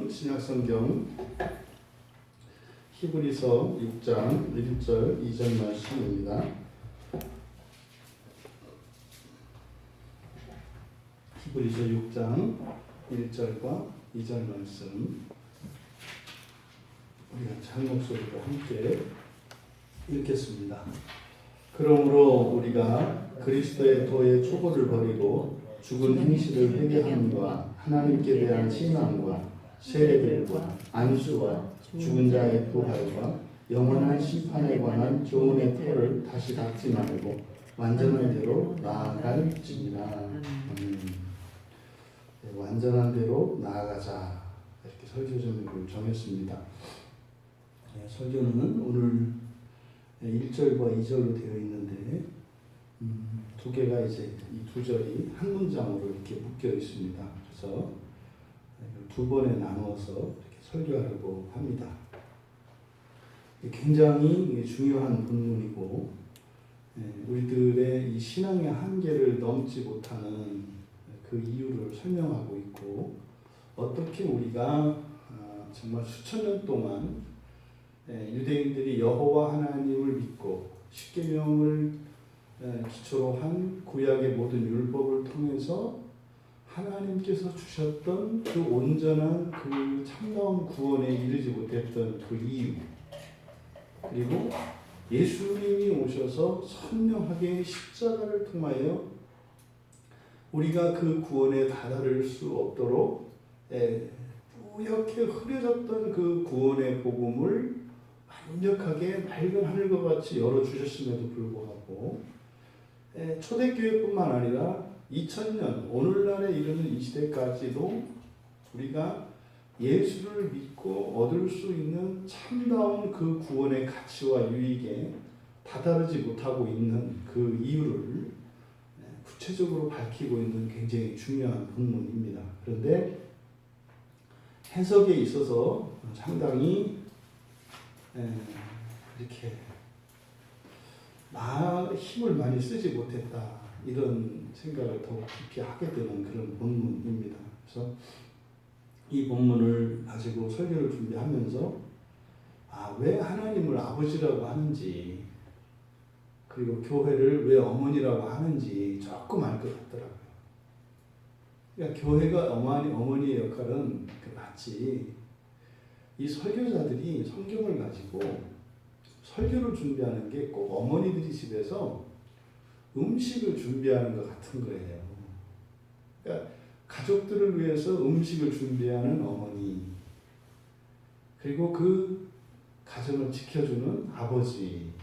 말씀 신약성경 히브리서 6장 1절 2절 말씀입니다. 히브리서 6장 1절과 2절 말씀 우리가 장 목소리로 함께 읽겠습니다. 그러므로 우리가 그리스도의 도의 초보를 버리고 죽은 행실을 회개함과 하나님께 대한 신앙과 세례들과 안수와 죽은 자의 부활과 영원한 심판에 관한 교훈의 터를 다시 닫지 말고 완전한 대로 나아갈지니라. 완전한 대로 나아가자, 이렇게 설교 제목을 정했습니다. 설교는 오늘 1절과 2절로 되어 있는데 두 개가 이제 이 두 절이 한 문장으로 이렇게 묶여 있습니다. 그래서 두 번에 나누어서 이렇게 설교하려고 합니다. 굉장히 중요한 본문이고 우리들의 이 신앙의 한계를 넘지 못하는 그 이유를 설명하고 있고, 어떻게 우리가 정말 수천 년 동안 유대인들이 여호와 하나님을 믿고 십계명을 기초로 한 구약의 모든 율법을 통해서 하나님께서 주셨던 그 온전한 그 참다운 구원에 이르지 못했던 그 이유, 그리고 예수님이 오셔서 선명하게 십자가를 통하여 우리가 그 구원에 다다를 수 없도록 뿌옇게 흐려졌던 그 구원의 복음을 완벽하게 맑은 하늘과 같이 열어주셨음에도 불구하고 초대교회뿐만 아니라 2000년 오늘날에 이르는 이 시대까지도 우리가 예수를 믿고 얻을 수 있는 참다운 그 구원의 가치와 유익에 다다르지 못하고 있는 그 이유를 구체적으로 밝히고 있는 굉장히 중요한 본문입니다. 그런데 해석에 있어서 상당히 이렇게 힘을 많이 쓰지 못했다, 이런 생각을 더욱 깊이 하게 되는 그런 본문입니다. 그래서 이 본문을 가지고 설교를 준비하면서 왜 하나님을 아버지라고 하는지, 그리고 교회를 왜 어머니라고 하는지 조금 알 것 같더라고요. 그러니까 교회가 어머니의 역할은 마치 이 설교자들이 성경을 가지고 설교를 준비하는 게 꼭 어머니들이 집에서 음식을 준비하는 것 같은 거예요. 그러니까 가족들을 위해서 음식을 준비하는 어머니, 그리고 그 가정을 지켜주는 아버지.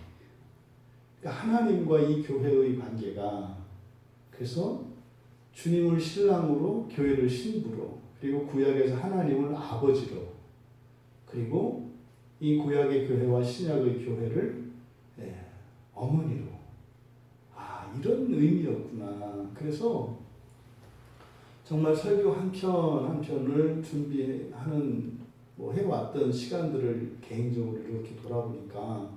그러니까 하나님과 이 교회의 관계가, 그래서 주님을 신랑으로, 교회를 신부로, 그리고 구약에서 하나님을 아버지로, 그리고 이 구약의 교회와 신약의 교회를 어머니로. 이런 의미였구나. 그래서 정말 설교 한 편 한 편을 준비하는 해왔던 시간들을 개인적으로 이렇게 돌아보니까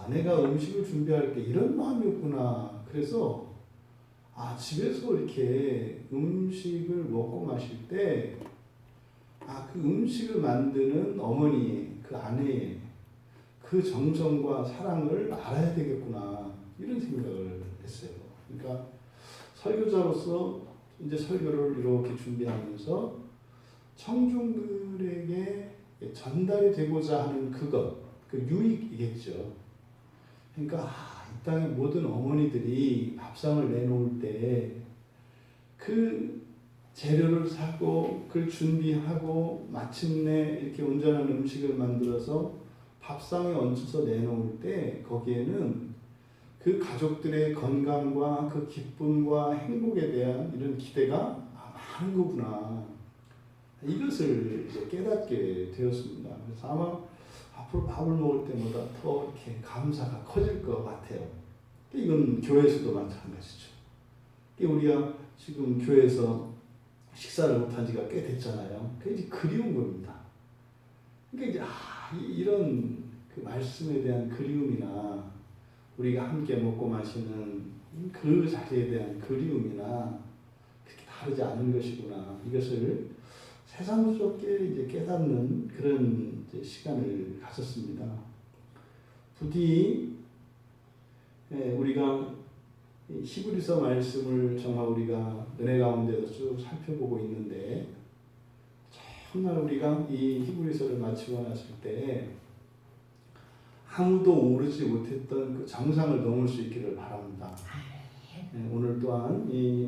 내가 음식을 준비할 때 이런 마음이었구나. 그래서 집에서 이렇게 음식을 먹고 마실 때 그 음식을 만드는 어머니, 그 아내의 그 정성과 사랑을 알아야 되겠구나, 이런 생각을 했어요. 그러니까 설교자로서 이제 설교를 이렇게 준비하면서 청중들에게 전달이 되고자 하는 그것, 그 유익이겠죠. 그러니까 이 땅의 모든 어머니들이 밥상을 내놓을 때 그 재료를 사고 그걸 준비하고 마침내 이렇게 온전한 음식을 만들어서 밥상에 얹혀서 내놓을 때 거기에는 그 가족들의 건강과 그 기쁨과 행복에 대한 이런 기대가 많은 거구나, 이것을 이제 깨닫게 되었습니다. 그래서 아마 앞으로 밥을 먹을 때마다 더 이렇게 감사가 커질 것 같아요. 이건 교회에서도 마찬가지죠. 우리가 지금 교회에서 식사를 못한 지가 꽤 됐잖아요. 그게 이제 그리운 겁니다. 그러니까 이제 이런 그 말씀에 대한 그리움이나 우리가 함께 먹고 마시는 그 자리에 대한 그리움이나 그렇게 다르지 않은 것이구나, 이것을 새삼스럽게 이제 깨닫는 그런 이제 시간을 가졌습니다. 부디 우리가 히브리서 말씀을 정말 우리가 은혜 가운데서 쭉 살펴보고 있는데 정말 우리가 이 히브리서를 마치고 났을 때 아무도 오르지 못했던 그 정상을 넘을 수 있기를 바랍니다. 오늘 또한 이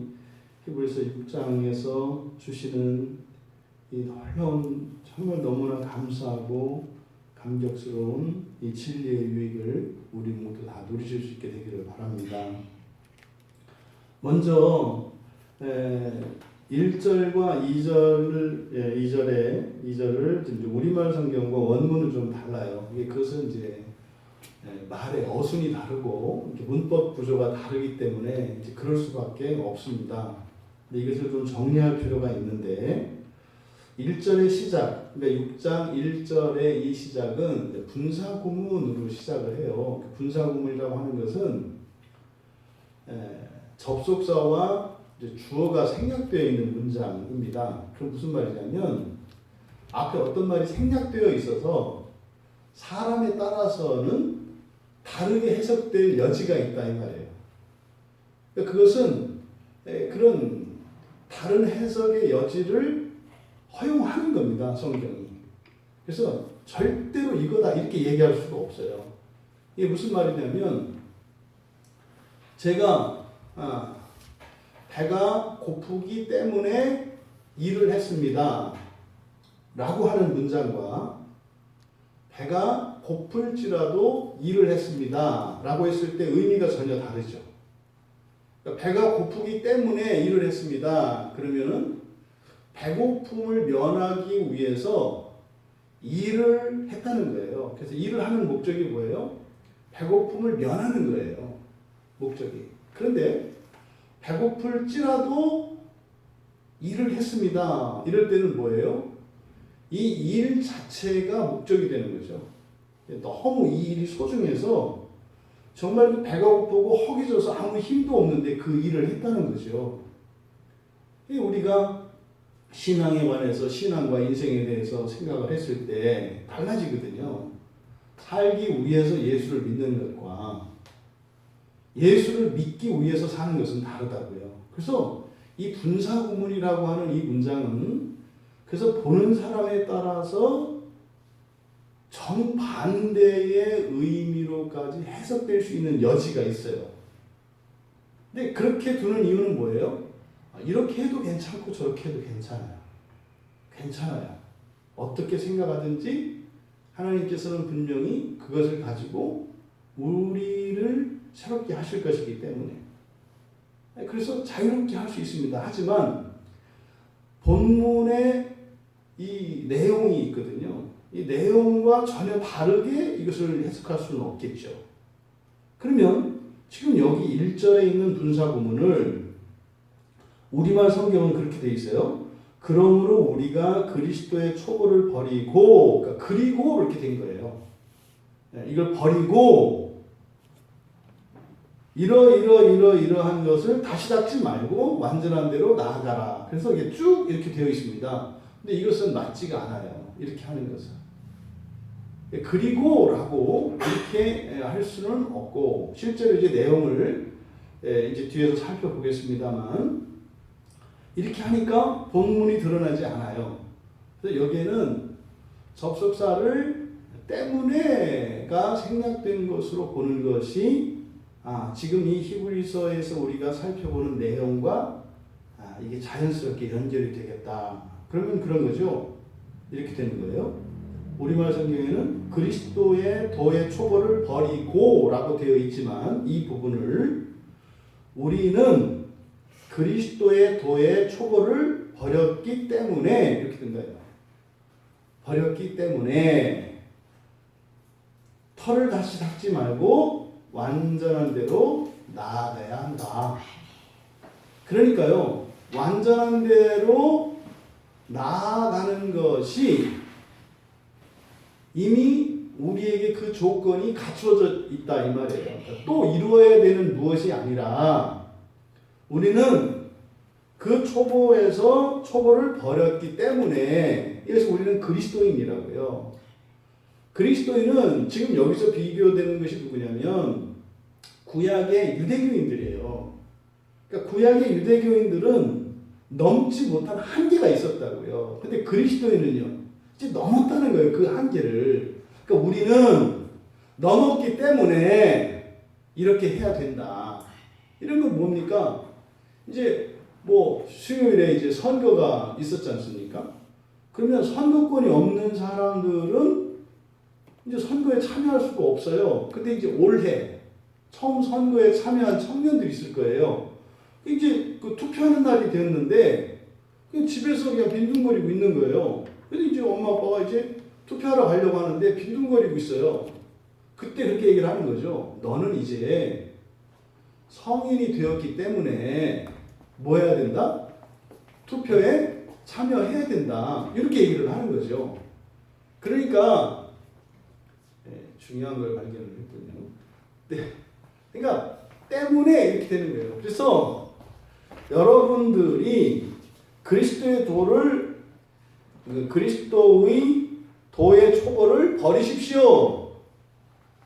히브리서 6장에서 주시는 이 놀라운 정말 너무나 감사하고 감격스러운 이 진리의 유익을 우리 모두 다 누리실 수 있게 되기를 바랍니다. 먼저 1절과 2절을 우리말 성경과 원문은 좀 달라요. 그것은 이제 말의 어순이 다르고 문법 구조가 다르기 때문에 이제 그럴 수밖에 없습니다. 근데 이것을 좀 정리할 필요가 있는데 1절의 시작, 그러니까 6장 1절의 이 시작은 분사구문으로 시작을 해요. 분사구문이라고 하는 것은 접속사와 주어가 생략되어 있는 문장입니다. 그럼 무슨 말이냐면 앞에 어떤 말이 생략되어 있어서 사람에 따라서는 다르게 해석될 여지가 있다 이 말이에요. 그러니까 그것은 그런 다른 해석의 여지를 허용하는 겁니다. 성경이. 그래서 절대로 이거다 이렇게 얘기할 수가 없어요. 이게 무슨 말이냐면 제가 배가 고프기 때문에 일을 했습니다. 라고 하는 문장과 배가 고플지라도 일을 했습니다. 라고 했을 때 의미가 전혀 다르죠. 그러니까 배가 고프기 때문에 일을 했습니다. 그러면은 배고픔을 면하기 위해서 일을 했다는 거예요. 그래서 일을 하는 목적이 뭐예요? 배고픔을 면하는 거예요. 목적이. 그런데 배고플지라도 일을 했습니다. 이럴 때는 뭐예요? 이 일 자체가 목적이 되는 거죠. 너무 이 일이 소중해서 정말 배가 고프고 허기져서 아무 힘도 없는데 그 일을 했다는 거죠. 우리가 신앙에 관해서 신앙과 인생에 대해서 생각을 했을 때 달라지거든요. 살기 위해서 예수를 믿는 것과 예수를 믿기 위해서 사는 것은 다르다고요. 그래서 이 분사구문이라고 하는 이 문장은 그래서 보는 사람에 따라서 정반대의 의미로까지 해석될 수 있는 여지가 있어요. 근데 그렇게 두는 이유는 뭐예요? 이렇게 해도 괜찮고 저렇게 해도 괜찮아요. 괜찮아요. 어떻게 생각하든지 하나님께서는 분명히 그것을 가지고 우리를 새롭게 하실 것이기 때문에 그래서 자유롭게 할 수 있습니다. 하지만 본문에 이 내용이 있거든요. 이 내용과 전혀 다르게 이것을 해석할 수는 없겠죠. 그러면 지금 여기 1절에 있는 분사구문을 우리말 성경은 그렇게 돼 있어요. 그러므로 우리가 그리스도의 초보를 버리고, 그러니까 그리고 이렇게 된 거예요. 이걸 버리고 이러한 것을 다시 닦지 말고 완전한 대로 나아가라. 그래서 이게 쭉 이렇게 되어 있습니다. 근데 이것은 맞지가 않아요. 이렇게 하는 것은. 그리고라고 이렇게 할 수는 없고 실제로 이제 내용을 이제 뒤에서 살펴보겠습니다만 이렇게 하니까 본문이 드러나지 않아요. 그래서 여기에는 접속사를 때문에가 생략된 것으로 보는 것이 지금 이 히브리서에서 우리가 살펴보는 내용과 이게 자연스럽게 연결이 되겠다. 그러면 그런 거죠. 이렇게 되는 거예요. 우리말 성경에는 그리스도의 도의 초보를 버리고 라고 되어 있지만 이 부분을 우리는 그리스도의 도의 초보를 버렸기 때문에 이렇게 된 거예요. 버렸기 때문에 털을 다시 닦지 말고 완전한 대로 나아가야 한다. 그러니까요. 완전한 대로 나아가는 것이 이미 우리에게 그 조건이 갖추어져 있다 이 말이에요. 또 이루어야 되는 무엇이 아니라 우리는 그 초보를 버렸기 때문에 그래서 우리는 그리스도인이라고요. 그리스도인은 지금 여기서 비교되는 것이 누구냐면 구약의 유대교인들이에요. 그러니까 구약의 유대교인들은 넘지 못한 한계가 있었다고요. 근데 그리스도인은요, 이제 넘었다는 거예요. 그 한계를. 그러니까 우리는 넘었기 때문에 이렇게 해야 된다. 이런 건 뭡니까? 이제 뭐 수요일에 이제 선거가 있었지 않습니까? 그러면 선거권이 없는 사람들은 이제 선거에 참여할 수가 없어요. 근데 이제 올해 처음 선거에 참여한 청년들이 있을 거예요. 이제 그 투표하는 날이 되었는데 그냥 집에서 그냥 빈둥거리고 있는 거예요. 근데 이제 엄마 아빠가 이제 투표하러 가려고 하는데 빈둥거리고 있어요. 그때 그렇게 얘기를 하는 거죠. 너는 이제 성인이 되었기 때문에 뭐 해야 된다? 투표에 참여해야 된다. 이렇게 얘기를 하는 거죠. 그러니까 중요한 걸 발견을 했군요. 네. 그러니까 때문에 이렇게 되는 거예요. 그래서 여러분들이 그리스도의 도의 초보를 버리십시오.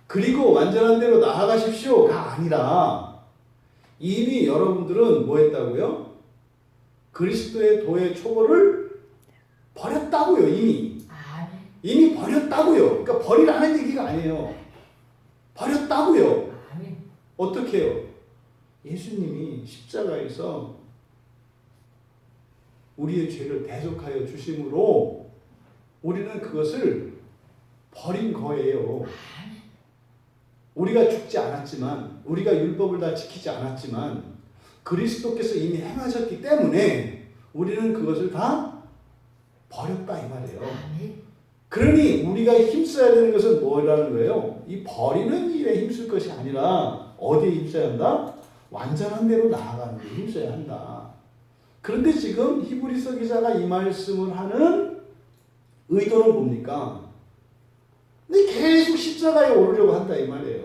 그리고 완전한 대로 나아가십시오가 아니라 이미 여러분들은 뭐 했다고요? 그리스도의 도의 초보를 버렸다고요. 이미 버렸다고요. 그러니까 버리라는 얘기가 아니에요. 버렸다고요. 어떻게 해요? 예수님이 십자가에서 우리의 죄를 대속하여 주심으로 우리는 그것을 버린 거예요. 우리가 죽지 않았지만, 우리가 율법을 다 지키지 않았지만 그리스도께서 이미 행하셨기 때문에 우리는 그것을 다 버렸다 이 말이에요. 그러니 우리가 힘써야 되는 것은 뭐라는 거예요? 이 버리는 일에 힘쓸 것이 아니라 어디에 힘써야 한다? 완전한 대로 나아가는 데 힘써야 한다. 그런데 지금 히브리서 기자가 이 말씀을 하는 의도는 뭡니까? 근데 계속 십자가에 오르려고 한다 이 말이에요.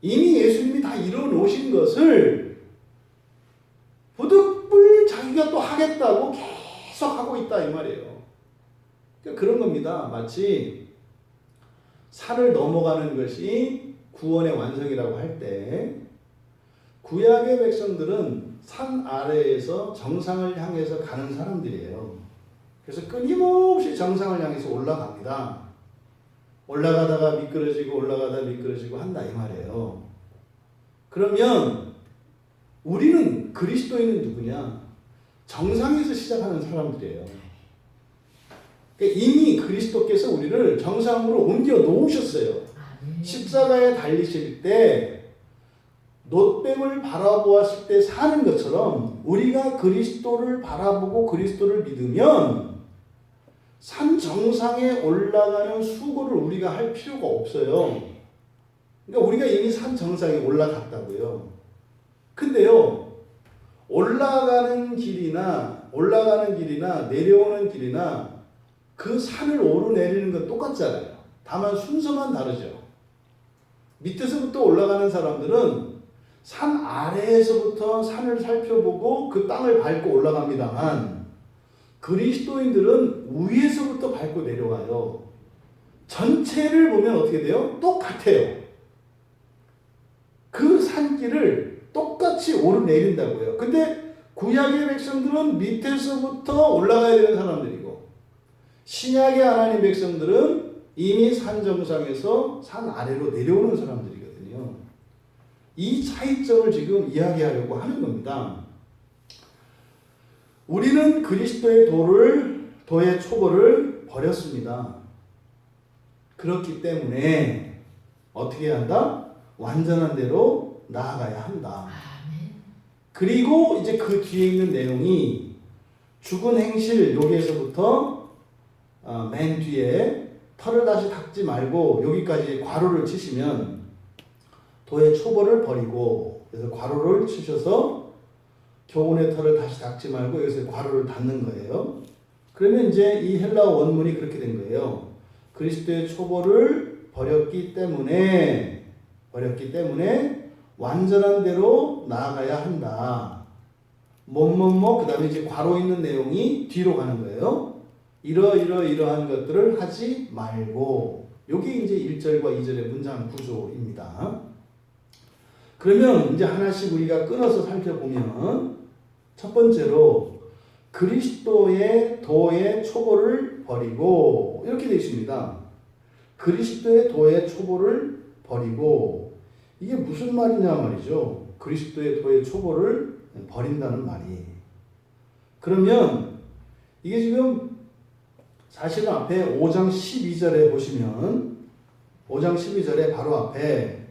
이미 예수님이 다 이뤄놓으신 것을 부득불 자기가 또 하겠다고 계속 하고 있다 이 말이에요. 그러니까 그런 겁니다. 마치 산을 넘어가는 것이 구원의 완성이라고 할 때 구약의 백성들은 산 아래에서 정상을 향해서 가는 사람들이에요. 그래서 끊임없이 정상을 향해서 올라갑니다. 올라가다가 미끄러지고 올라가다가 미끄러지고 한다 이 말이에요. 그러면 우리는 그리스도인은 누구냐? 정상에서 시작하는 사람들이에요. 그러니까 이미 그리스도께서 우리를 정상으로 옮겨 놓으셨어요. 십자가에 달리실 때 놋뱀을 바라보았을 때 사는 것처럼 우리가 그리스도를 바라보고 그리스도를 믿으면 산 정상에 올라가는 수고를 우리가 할 필요가 없어요. 그러니까 우리가 이미 산 정상에 올라갔다고요. 근데요, 올라가는 길이나 내려오는 길이나 그 산을 오르내리는 건 똑같잖아요. 다만 순서만 다르죠. 밑에서부터 올라가는 사람들은 산 아래에서부터 산을 살펴보고 그 땅을 밟고 올라갑니다만 그리스도인들은 위에서부터 밟고 내려와요. 전체를 보면 어떻게 돼요? 똑같아요. 그 산길을 똑같이 오르내린다고요. 근데 구약의 백성들은 밑에서부터 올라가야 되는 사람들이고 신약의 하나님 백성들은 이미 산 정상에서 산 아래로 내려오는 사람들이거든요. 이 차이점을 지금 이야기하려고 하는 겁니다. 우리는 그리스도의 도의 초보를 버렸습니다. 그렇기 때문에 어떻게 해야 한다? 완전한 대로 나아가야 한다. 그리고 이제 그 뒤에 있는 내용이 죽은 행실 여기에서부터 맨 뒤에 털을 다시 닦지 말고 여기까지 괄호를 치시면 도의 초보를 버리고 그래서 괄호를 치셔서 교훈의 털을 다시 닦지 말고 여기서 괄호를 닫는 거예요. 그러면 이제 이 헬라어 원문이 그렇게 된 거예요. 그리스도의 초보를 버렸기 때문에 완전한 대로 나아가야 한다. 그 다음에 이제 괄호 있는 내용이 뒤로 가는 거예요. 이러한 것들을 하지 말고. 요게 이제 1절과 2절의 문장 구조입니다. 그러면 이제 하나씩 우리가 끊어서 살펴보면 첫 번째로 그리스도의 도의 초보를 버리고 이렇게 되어 있습니다. 그리스도의 도의 초보를 버리고 이게 무슨 말이냐 말이죠. 그리스도의 도의 초보를 버린다는 말이. 그러면 이게 지금 사실은 앞에 5장 12절에 보시면 5장 12절에 바로 앞에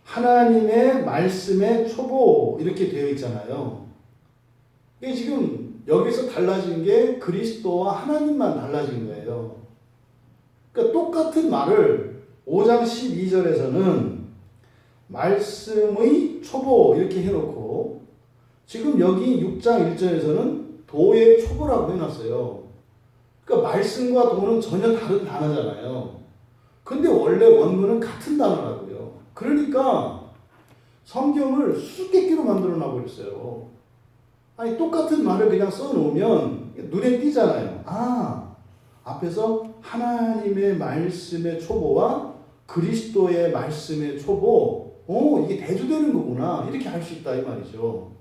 하나님의 말씀의 초보 이렇게 되어 있잖아요. 이게 지금 여기서 달라진 게 그리스도와 하나님만 달라진 거예요. 그러니까 똑같은 말을 5장 12절에서는 말씀의 초보 이렇게 해놓고 지금 여기 6장 1절에서는 도의 초보라고 해놨어요. 그러니까 말씀과 도는 전혀 다른 단어잖아요. 근데 원래 원문은 같은 단어라고요. 그러니까 성경을 수수께끼로 만들어 놔버렸어요. 아니 똑같은 말을 그냥 써놓으면 눈에 띄잖아요. 아, 앞에서 하나님의 말씀의 초보와 그리스도의 말씀의 초보, 이게 대조되는 거구나 이렇게 할 수 있다 이 말이죠.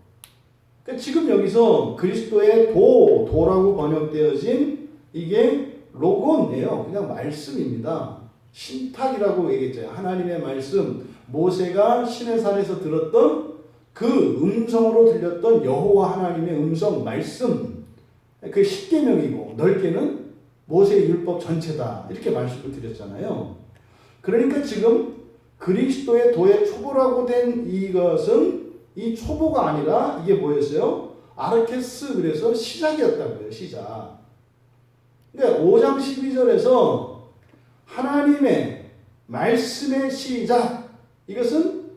그러니까 지금 여기서 그리스도의 도라고 번역되어진 이게 로곤이에요. 그냥 말씀입니다. 신탁이라고 얘기했죠. 하나님의 말씀, 모세가 시내산에서 들었던 그 음성으로 들렸던 여호와 하나님의 음성, 말씀, 그 십계명이고 넓게는 모세의 율법 전체다 이렇게 말씀을 드렸잖아요. 그러니까 지금 그리스도의 도의 초보라고 된 이것은 이 초보가 아니라 이게 뭐였어요? 아르케스, 그래서 시작이었다고요. 시작. 그러니까 5장 12절에서 하나님의 말씀의 시작, 이것은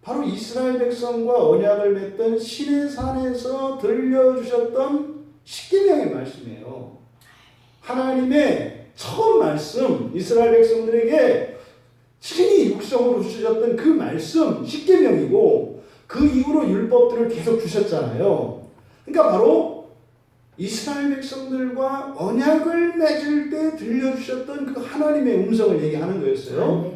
바로 이스라엘 백성과 언약을 맺던 시내산에서 들려주셨던 십계명의 말씀이에요. 하나님의 처음 말씀, 이스라엘 백성들에게 친히 육성으로 주셨던 그 말씀, 십계명이고 그 이후로 율법들을 계속 주셨잖아요. 그러니까 바로 이스라엘 백성들과 언약을 맺을 때 들려주셨던 그 하나님의 음성을 얘기하는 거였어요.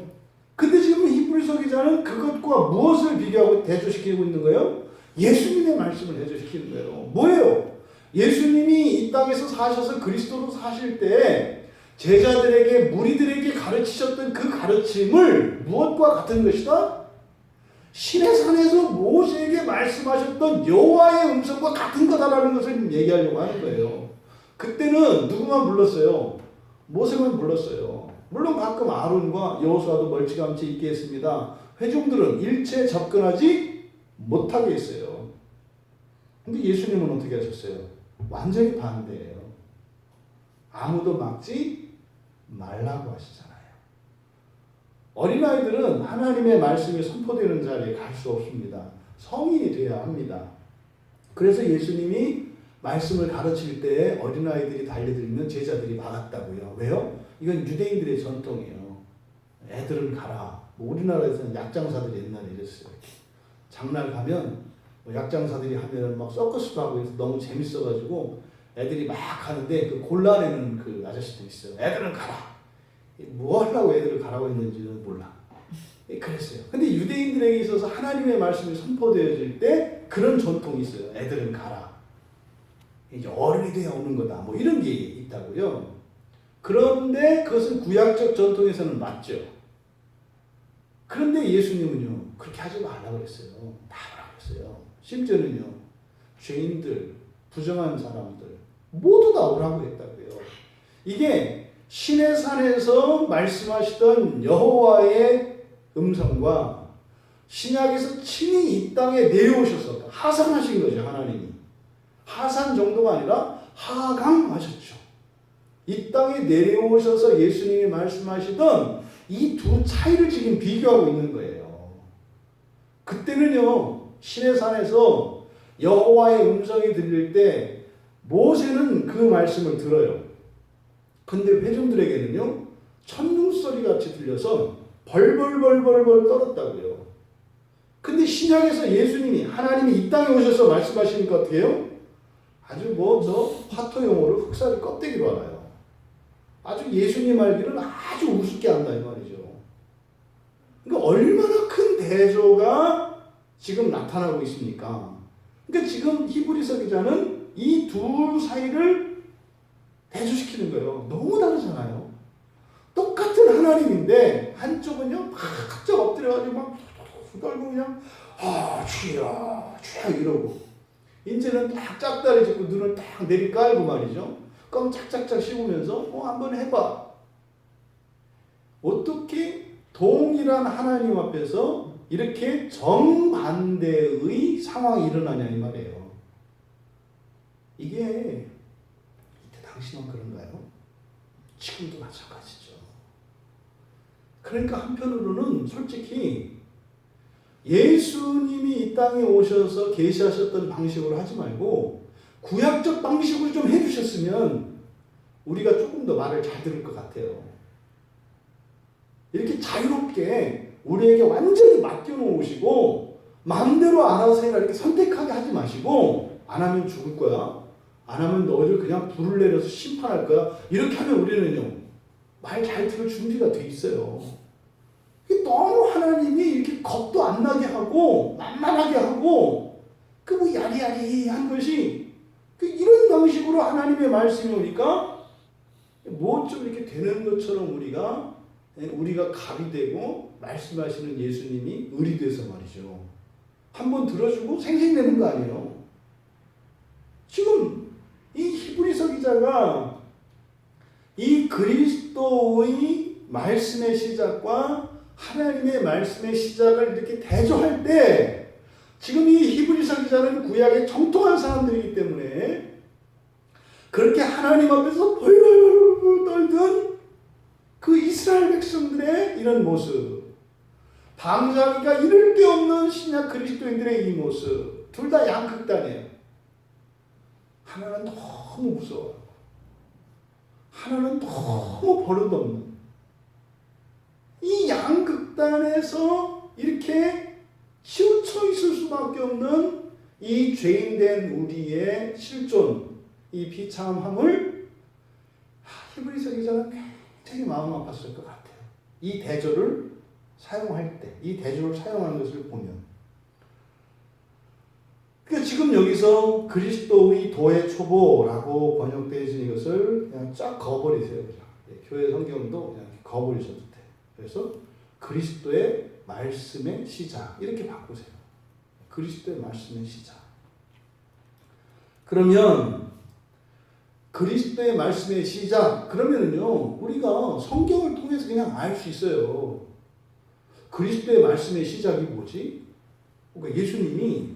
근데 지금 히브리서 기자는 그것과 무엇을 비교하고 대조시키고 있는 거예요? 예수님의 말씀을 대조시키는 거예요. 뭐예요? 예수님이 이 땅에서 사셔서 그리스도로 사실 때 제자들에게, 무리들에게 가르치셨던 그 가르침을 무엇과 같은 것이다? 시내산에서 모세에게 말씀하셨던 여호와의 음성과 같은 거다라는 것을 얘기하려고 하는 거예요. 그때는 누구만 불렀어요? 모세만 불렀어요. 물론 가끔 아론과 여호수아도 멀찌감치 있게 했습니다. 회중들은 일체 접근하지 못하게 했어요. 근데 예수님은 어떻게 하셨어요? 완전히 반대예요. 아무도 막지 말라고 하시잖아요. 어린아이들은 하나님의 말씀이 선포되는 자리에 갈 수 없습니다. 성인이 되어야 합니다. 그래서 예수님이 말씀을 가르칠 때 어린아이들이 달려들면 제자들이 막았다고요. 왜요? 이건 유대인들의 전통이에요. 애들은 가라. 우리나라에서는 약장사들이 옛날에 이랬어요. 장날 가면 약장사들이 하면 막 서커스도 하고 해서 너무 재밌어가지고 애들이 막 하는데 그 골라내는 그 아저씨도 있어요. 애들은 가라. 뭐 하려고 애들을 가라고 했는지는 몰라. 그랬어요. 근데 유대인들에게 있어서 하나님의 말씀이 선포되어질 때 그런 전통이 있어요. 애들은 가라. 이제 어른이 되어 오는 거다. 뭐 이런 게 있다고요. 그런데 그것은 구약적 전통에서는 맞죠. 그런데 예수님은요, 그렇게 하지 말라고 그랬어요. 다 하라고 그랬어요. 심지어는요, 죄인들, 부정한 사람들, 모두 다 오라고 했다고요. 이게 시내산에서 말씀하시던 여호와의 음성과 신약에서 친히 이 땅에 내려오셔서 하산하신 거죠, 하나님이. 하산 정도가 아니라 하강하셨죠. 이 땅에 내려오셔서 예수님이 말씀하시던 이 두 차이를 지금 비교하고 있는 거예요. 그때는요, 시내산에서 여호와의 음성이 들릴 때 모세는 그 말씀을 들어요. 근데 회중들에게는요, 천둥소리 같이 들려서 벌벌벌벌벌 떨었다고요. 근데 신약에서 예수님이 하나님이 이 땅에 오셔서 말씀하시니까 어떻게 해요? 아주 화토 용어로 흑살이 껍데기로 알아요. 아주 예수님 알기는 아주 우습게 한다 이 말이죠. 그러니까 얼마나 큰 대조가 지금 나타나고 있습니까? 그러니까 지금 히브리서 기자는 이 둘 사이를 대조시키는 거예요. 너무 다르잖아요. 똑같은 하나님인데 한쪽은요 바짝 엎드려가지고 막 떨고 그냥 주야 이러고, 이제는 딱 짝다리 짚고 눈을 딱 내리깔고 말이죠. 껌 착착착 씹으면서 한번 해봐. 어떻게 동일한 하나님 앞에서 이렇게 정반대의 상황이 일어나냐 이 말이에요. 이게 이때 당시만 그런가요? 지금도 마찬가지죠. 그러니까 한편으로는 솔직히 예수님이 이 땅에 오셔서 계시하셨던 방식으로 하지 말고 구약적 방식으로 좀 해주셨으면 우리가 조금 더 말을 잘 들을 것 같아요. 이렇게 자유롭게 우리에게 완전히 맡겨놓으시고 마음대로 알아서 해라 이렇게 선택하게 하지 마시고, 안 하면 죽을 거야, 안 하면 너희를 그냥 불을 내려서 심판할 거야, 이렇게 하면 우리는요 말 잘 들을 준비가 돼 있어요. 너무 하나님이 이렇게 겁도 안 나게 하고 만만하게 하고 그 야리야리한 것이 이런 방식으로 하나님의 말씀이 오니까 좀 이렇게 되는 것처럼 우리가 갑이 되고 말씀하시는 예수님이 을이 돼서 말이죠. 한번 들어주고 생생내는 거 아니에요. 지금 이 히브리서 기자가 이 그리스도의 말씀의 시작과 하나님의 말씀의 시작을 이렇게 대조할 때, 지금 이 히브리서 기자는 구약에 정통한 사람들이기 때문에 그렇게 하나님 앞에서 벌벌벌 떨던 그 이스라엘 백성들의 이런 모습, 방자기가 이를 데 없는 신약 그리스도인들의 이 모습, 둘 다 양극단이에요. 하나는 너무 무서워, 하나는 너무 버릇없는, 이 양극단에서 이렇게 치우쳐 있을 수밖에 없는 이 죄인된 우리의 실존, 이 비참함을 히브리서 기자는 굉장히 마음 아팠을 것 같아요. 이 대조를 사용할 때, 이 대조를 사용하는 것을 보면. 그러니까 지금 여기서 그리스도의 도의 초보라고 번역되어진 이것을 그냥 쫙 거버리세요. 그냥. 교회 성경도 그냥 거버리셔도 돼요. 그래서 그리스도의 말씀의 시작 이렇게 바꾸세요. 그리스도의 말씀의 시작. 그러면 그리스도의 말씀의 시작 그러면은요 우리가 성경을 통해서 그냥 알 수 있어요. 그리스도의 말씀의 시작이 뭐지? 그러니까 예수님이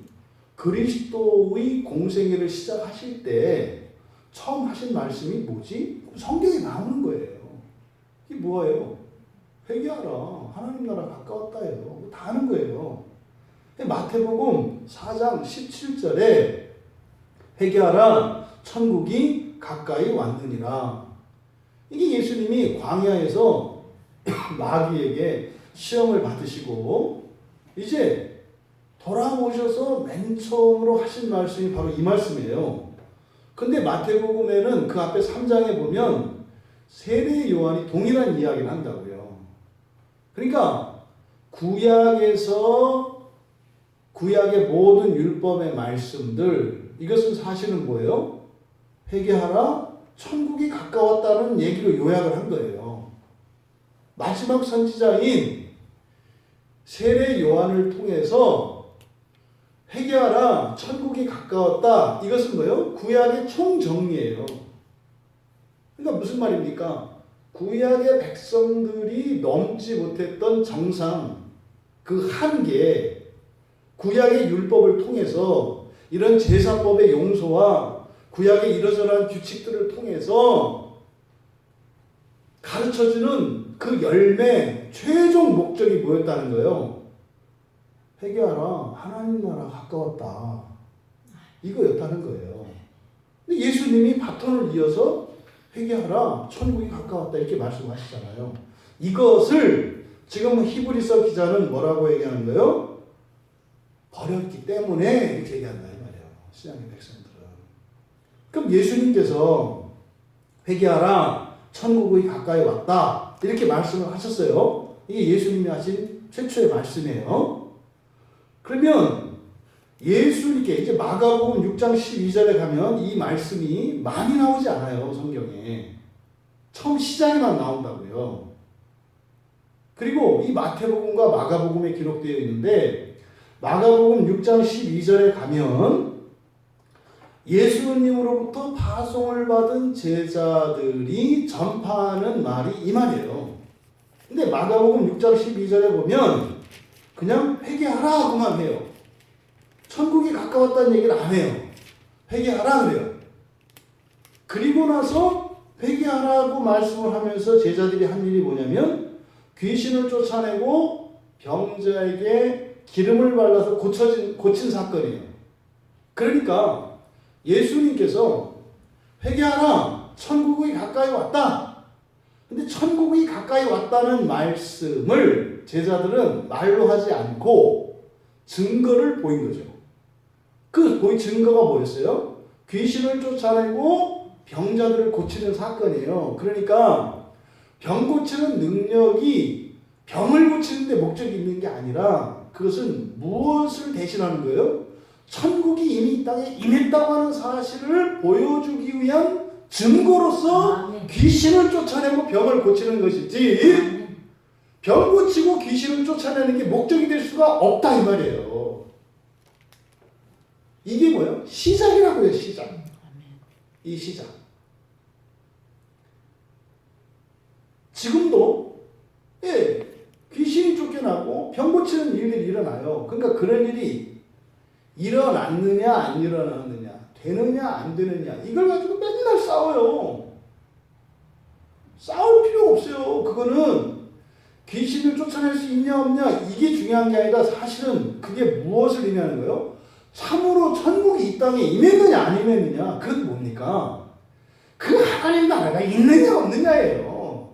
그리스도의 공생애를 시작하실 때 처음 하신 말씀이 뭐지? 성경에 나오는 거예요. 이게 뭐예요? 회개하라. 하나님 나라 가까웠다예요. 다 아는 거예요. 마태복음 4장 17절에 회개하라. 천국이 가까이 왔느니라. 이게 예수님이 광야에서 마귀에게 시험을 받으시고 이제 돌아오셔서 맨 처음으로 하신 말씀이 바로 이 말씀이에요. 근데 마태복음에는 그 앞에 3장에 보면 세례 요한이 동일한 이야기를 한다고요. 그러니까 구약의 모든 율법의 말씀들, 이것은 사실은 뭐예요? 회개하라, 천국이 가까웠다는 얘기로 요약을 한 거예요. 마지막 선지자인 세례 요한을 통해서 회개하라, 천국이 가까웠다, 이것은 뭐예요? 구약의 총정리예요. 그러니까 무슨 말입니까? 구약의 백성들이 넘지 못했던 정상, 그 한계, 구약의 율법을 통해서 이런 제사법의 용서와 구약의 이러저러한 규칙들을 통해서 가르쳐주는 그 열매, 최종 목적이 뭐였다는 거예요? 회개하라, 하나님 나라 가까웠다. 이거였다는 거예요. 근데 예수님이 바톤을 이어서 회개하라, 천국이 가까웠다 이렇게 말씀하시잖아요. 이것을 지금 히브리서 기자는 뭐라고 얘기하는 거예요? 버렸기 때문에 이렇게 얘기한다 이 말이에요. 신약의 백성들은. 그럼 예수님께서 회개하라 천국이 가까이 왔다 이렇게 말씀을 하셨어요. 이게 예수님이 하신 최초의 말씀이에요. 그러면 예수님께 이제 마가복음 6장 12절에 가면 이 말씀이 많이 나오지 않아요. 성경에. 처음 시작에만 나온다고요. 그리고 이 마태복음과 마가복음에 기록되어 있는데 마가복음 6장 12절에 가면 예수님으로부터 파송을 받은 제자들이 전파하는 말이 이 말이에요. 근데 마가복음 6장 12절에 보면 그냥 회개하라고만 해요. 천국이 가까웠다는 얘기를 안 해요. 회개하라 그래요. 그리고 나서 회개하라고 말씀을 하면서 제자들이 한 일이 뭐냐면 귀신을 쫓아내고 병자에게 기름을 발라서 고친 사건이에요. 그러니까 예수님께서 회개하라 천국이 가까이 왔다. 근데 천국이 가까이 왔다는 말씀을 제자들은 말로 하지 않고 증거를 보인 거죠. 그 증거가 뭐였어요? 귀신을 쫓아내고 병자들을 고치는 사건이에요. 그러니까 병 고치는 능력이 병을 고치는 데 목적이 있는 게 아니라 그것은 무엇을 대신하는 거예요? 천국이 이미 이 땅에 임했다고 하는 사실을 보여주기 위한 증거로서 귀신을 쫓아내고 병을 고치는 것이지 병 고치고 귀신을 쫓아내는 게 목적이 될 수가 없다 이 말이에요. 이게 뭐예요? 시작이라고요. 시작. 이 시작. 지금도 귀신이 쫓겨나고 병 고치는 일들이 일어나요. 그러니까 그런 일이 일어났느냐 안 일어났느냐 되느냐 안 되느냐 이걸 가지고 맨날 싸워요. 싸울 필요 없어요. 그거는 귀신을 쫓아낼 수 있냐 없냐 이게 중요한 게 아니라 사실은 그게 무엇을 의미하는 거예요? 참으로 천국이 이 땅에 임했느냐 안 임했느냐 그건 뭡니까? 그 하나님 나라가 있느냐 없느냐예요.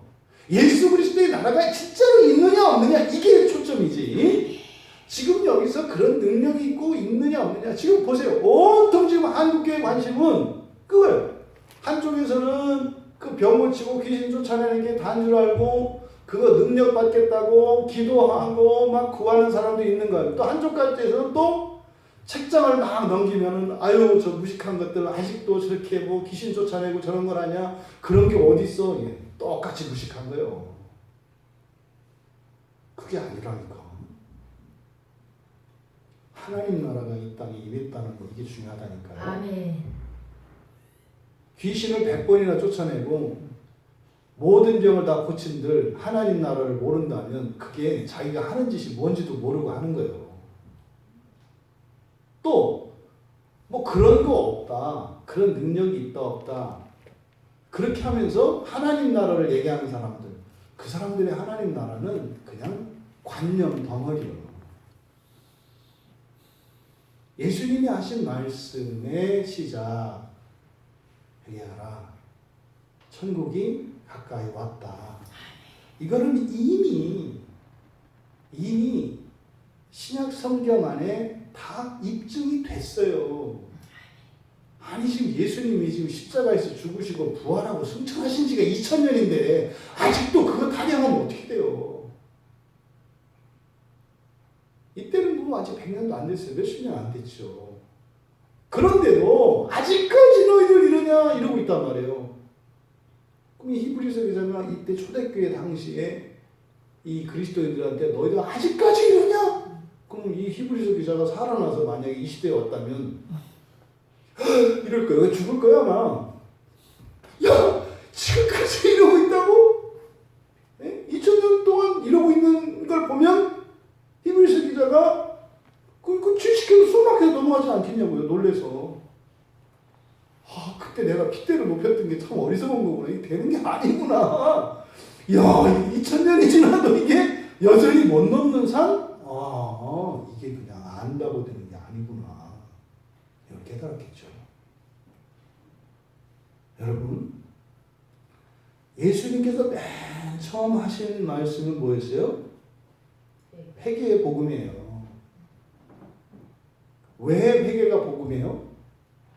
예수 그리스도의 나라가 진짜로 있느냐 없느냐 이게 초점이지. 지금 여기서 그런 능력이 있고 있느냐 없느냐 지금 보세요. 온통 지금 한국교회 관심은 그거예요. 한쪽에서는 그 병 고치고 귀신 쫓아내는 게 다인 줄 알고 그거 능력 받겠다고 기도하고 막 구하는 사람도 있는 거예요. 또 한쪽 갈때에서는 또 책장을 막 넘기면은 아유 저 무식한 것들 아직도 저렇게 뭐 귀신 쫓아내고 저런 걸 하냐 그런 게 어딨어. 예, 똑같이 무식한 거예요. 그게 아니라니까. 하나님 나라가 이 땅에 임했다는 거 이게 중요하다니까요. 아멘. 귀신을 100번이나 쫓아내고 모든 병을 다 고친들 하나님 나라를 모른다면 그게 자기가 하는 짓이 뭔지도 모르고 하는 거예요. 또 뭐 그런 거 없다. 그런 능력이 있다 없다. 그렇게 하면서 하나님 나라를 얘기하는 사람들 그 사람들의 하나님 나라는 그냥 관념 덩어리예요. 예수님이 하신 말씀의 시작 회개하라 천국이 가까이 왔다. 이거는 이미 신약 성경 안에 다 입증이 됐어요. 아니 지금 예수님이 지금 십자가에서 죽으시고 부활하고 승천하신 지가 2000년인데 아직도 그거 타령하면 어떻게 돼요? 이때는 뭐 아직 100년도 안 됐어요. 몇십 년 안 됐죠. 그런데도 아직까지 너희들 이러냐 이러고 있단 말이에요. 그럼 이 히브리서 기자가 이때 초대교회 당시에 이 그리스도인들한테 너희들 아직까지 이러냐? 그럼 이 히브리서 기자가 살아나서 만약에 이 시대에 왔다면 이럴 거예요. 왜 죽을 거야 아마. 야 지금까지 이러고 있다고? 2000년 동안 이러고 있는 걸 보면 히브리서 기자가 그 주식해도 숨 막혀서 넘어가지 않겠냐고요. 놀래서. 그때 내가 핏대를 높였던 게 참 어리석은 거구나. 이게 되는 게 아니구나. 야 2000년이 지나도 이게 여전히 못 넘는 산? 이게 그냥 안다고 되는 게 아니구나. 이걸 깨달았겠죠. 여러분, 예수님께서 맨 처음 하신 말씀은 뭐였어요? 회개의 복음이에요. 왜 회개가 복음이에요?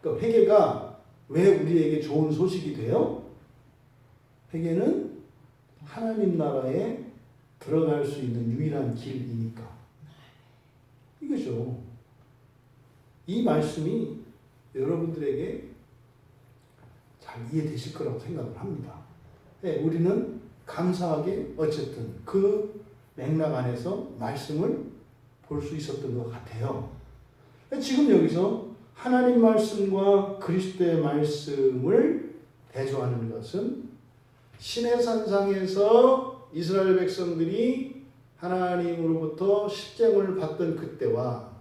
그러니까 회개가 왜 우리에게 좋은 소식이 돼요? 회개는 하나님 나라에 들어갈 수 있는 유일한 길이니까. 이거죠. 이 말씀이 여러분들에게 잘 이해되실 거라고 생각을 합니다. 네, 우리는 감사하게 어쨌든 그 맥락 안에서 말씀을 볼 수 있었던 것 같아요. 지금 여기서 하나님 말씀과 그리스도의 말씀을 대조하는 것은 시내산상에서 이스라엘 백성들이 하나님으로부터 십쟁을 받던 그때와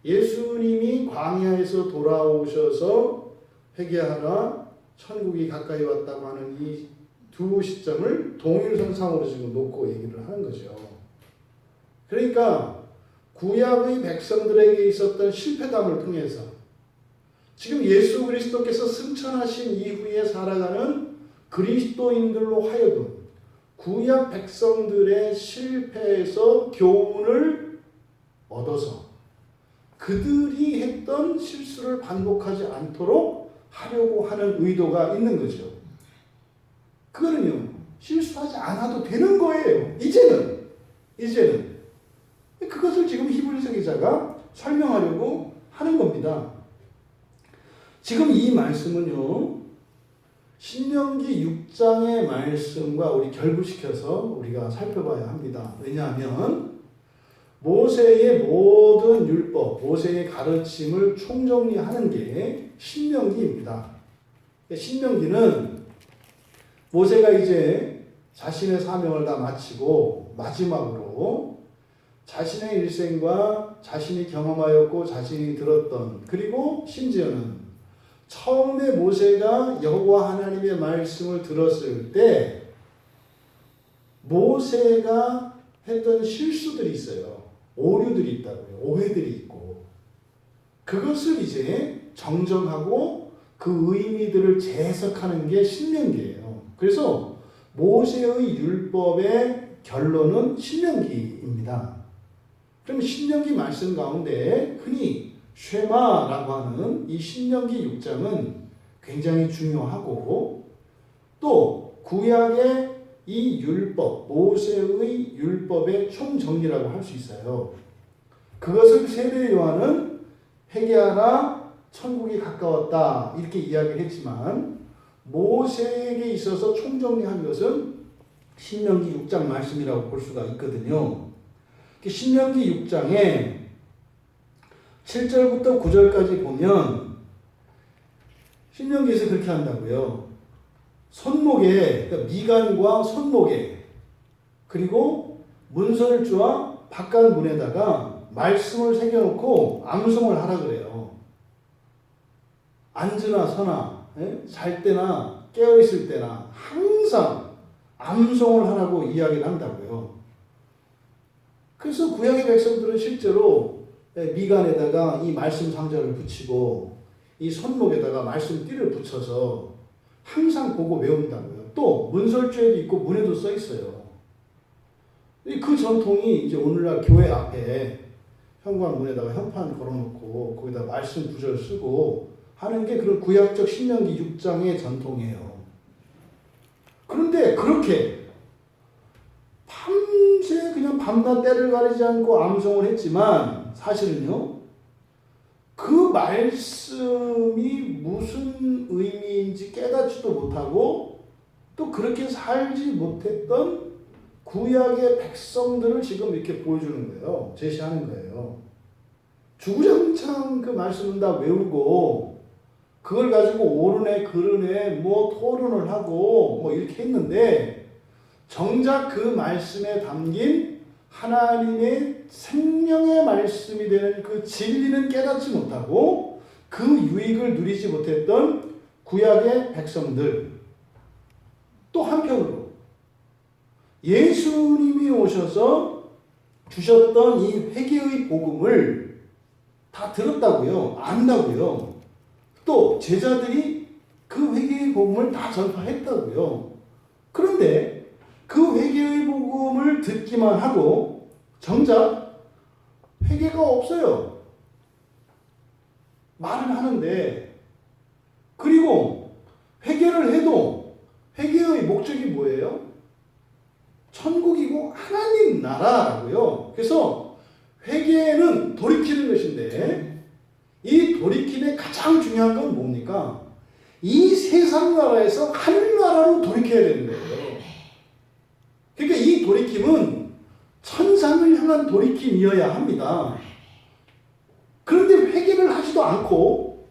예수님이 광야에서 돌아오셔서 회개하라 천국이 가까이 왔다고 하는 이 두 시점을 동일선상으로 지금 놓고 얘기를 하는 거죠. 그러니까 구약의 백성들에게 있었던 실패담을 통해서 지금 예수 그리스도께서 승천하신 이후에 살아가는 그리스도인들로 하여금 구약 백성들의 실패에서 교훈을 얻어서 그들이 했던 실수를 반복하지 않도록 하려고 하는 의도가 있는 거죠. 그거는요, 실수하지 않아도 되는 거예요. 이제는. 그것을 지금 히브리서 기자가 설명하려고 하는 겁니다. 지금 이 말씀은요, 신명기 6장의 말씀과 우리 결부시켜서 우리가 살펴봐야 합니다. 왜냐하면 모세의 모든 율법, 모세의 가르침을 총정리하는 게 신명기입니다. 신명기는 모세가 이제 자신의 사명을 다 마치고 마지막으로 자신의 일생과 자신이 경험하였고 자신이 들었던, 그리고 심지어는 처음에 모세가 여호와 하나님의 말씀을 들었을 때 모세가 했던 실수들이 있어요. 오류들이 있다고요. 오해들이 있고 그것을 이제 정정하고 그 의미들을 재해석하는 게 신명기예요. 그래서 모세의 율법의 결론은 신명기입니다. 그럼 신명기 말씀 가운데 흔히 쉐마라고 하는 이 신명기 6장은 굉장히 중요하고, 또 구약의 이 율법, 모세의 율법의 총정리라고 할 수 있어요. 그것을 세례 요한은 회개하라 천국이 가까웠다 이렇게 이야기를 했지만, 모세에게 있어서 총정리한 것은 신명기 6장 말씀이라고 볼 수가 있거든요. 신명기 6장에 7절부터 9절까지 보면 신명기에서 그렇게 한다고요. 손목에, 그러니까 미간과 손목에, 그리고 문설주와 바깥문에다가 말씀을 새겨놓고 암송을 하라 그래요. 앉으나 서나, 잘 때나 깨어있을 때나 항상 암송을 하라고 이야기를 한다고요. 그래서 구약의 백성들은 실제로 미간에다가 이 말씀 상자를 붙이고 이 손목에다가 말씀 띠를 붙여서 항상 보고 외운다고요. 또 문설주에도 있고 문에도 써 있어요. 그 전통이 이제 오늘날 교회 앞에 현관문에다가 현판 걸어놓고 거기다 말씀 구절 쓰고 하는 게 그런 구약적 신명기 6장의 전통이에요. 그런데 그렇게 밤새 그냥 밤낮 때를 가리지 않고 암송을 했지만 사실은요, 그 말씀이 무슨 의미인지 깨닫지도 못하고 또 그렇게 살지 못했던 구약의 백성들을 지금 이렇게 보여주는 거예요. 제시하는 거예요. 주구장창 그 말씀은 다 외우고 그걸 가지고 옳으네 그르네 뭐 토론을 하고 뭐 이렇게 했는데, 정작 그 말씀에 담긴 하나님의 생명의 말씀이 되는 그 진리는 깨닫지 못하고 그 유익을 누리지 못했던 구약의 백성들, 또 한편으로 예수님이 오셔서 주셨던 이 회개의 복음을 다 들었다고요. 안다고요. 또 제자들이 그 회개의 복음을 다 전파했다고요. 그런데 그 회개의 복음을 듣기만 하고 정작 회개가 없어요. 말을 하는데, 그리고 회개를 해도 회개의 목적이 뭐예요? 천국이고 하나님 나라라고요. 그래서 회개는 돌이키는 것인데, 이 돌이킴의 가장 중요한 건 뭡니까? 이 세상 나라에서 하늘나라로 돌이켜야 되는 거예요. 그러니까 이 돌이킴은 천상을 향한 돌이킴이어야 합니다. 그런데 회개를 하지도 않고,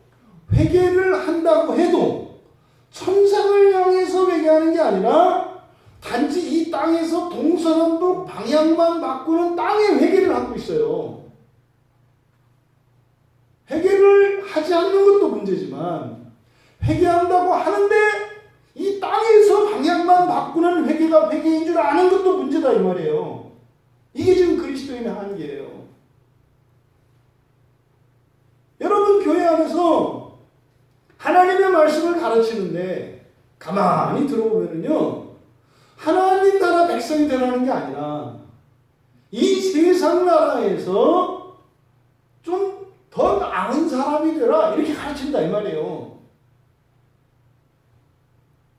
회개를 한다고 해도 천상을 향해서 회개하는 게 아니라 단지 이 땅에서 동서남북 방향만 바꾸는 땅의 회개를 하고 있어요. 회개를 하지 않는 것도 문제지만, 회개한다고 하는데 이 땅에서 방향만 바꾸는 회개가 회개인 줄 아는 것도 문제다 이 말이에요. 이게 지금 그리스도인의 한계예요. 여러분, 교회 안에서 하나님의 말씀을 가르치는데 가만히 들어보면요, 하나님 나라 백성이 되라는 게 아니라 이 세상 나라에서 좀 더 나은 사람이 되라, 이렇게 가르친다 이 말이에요.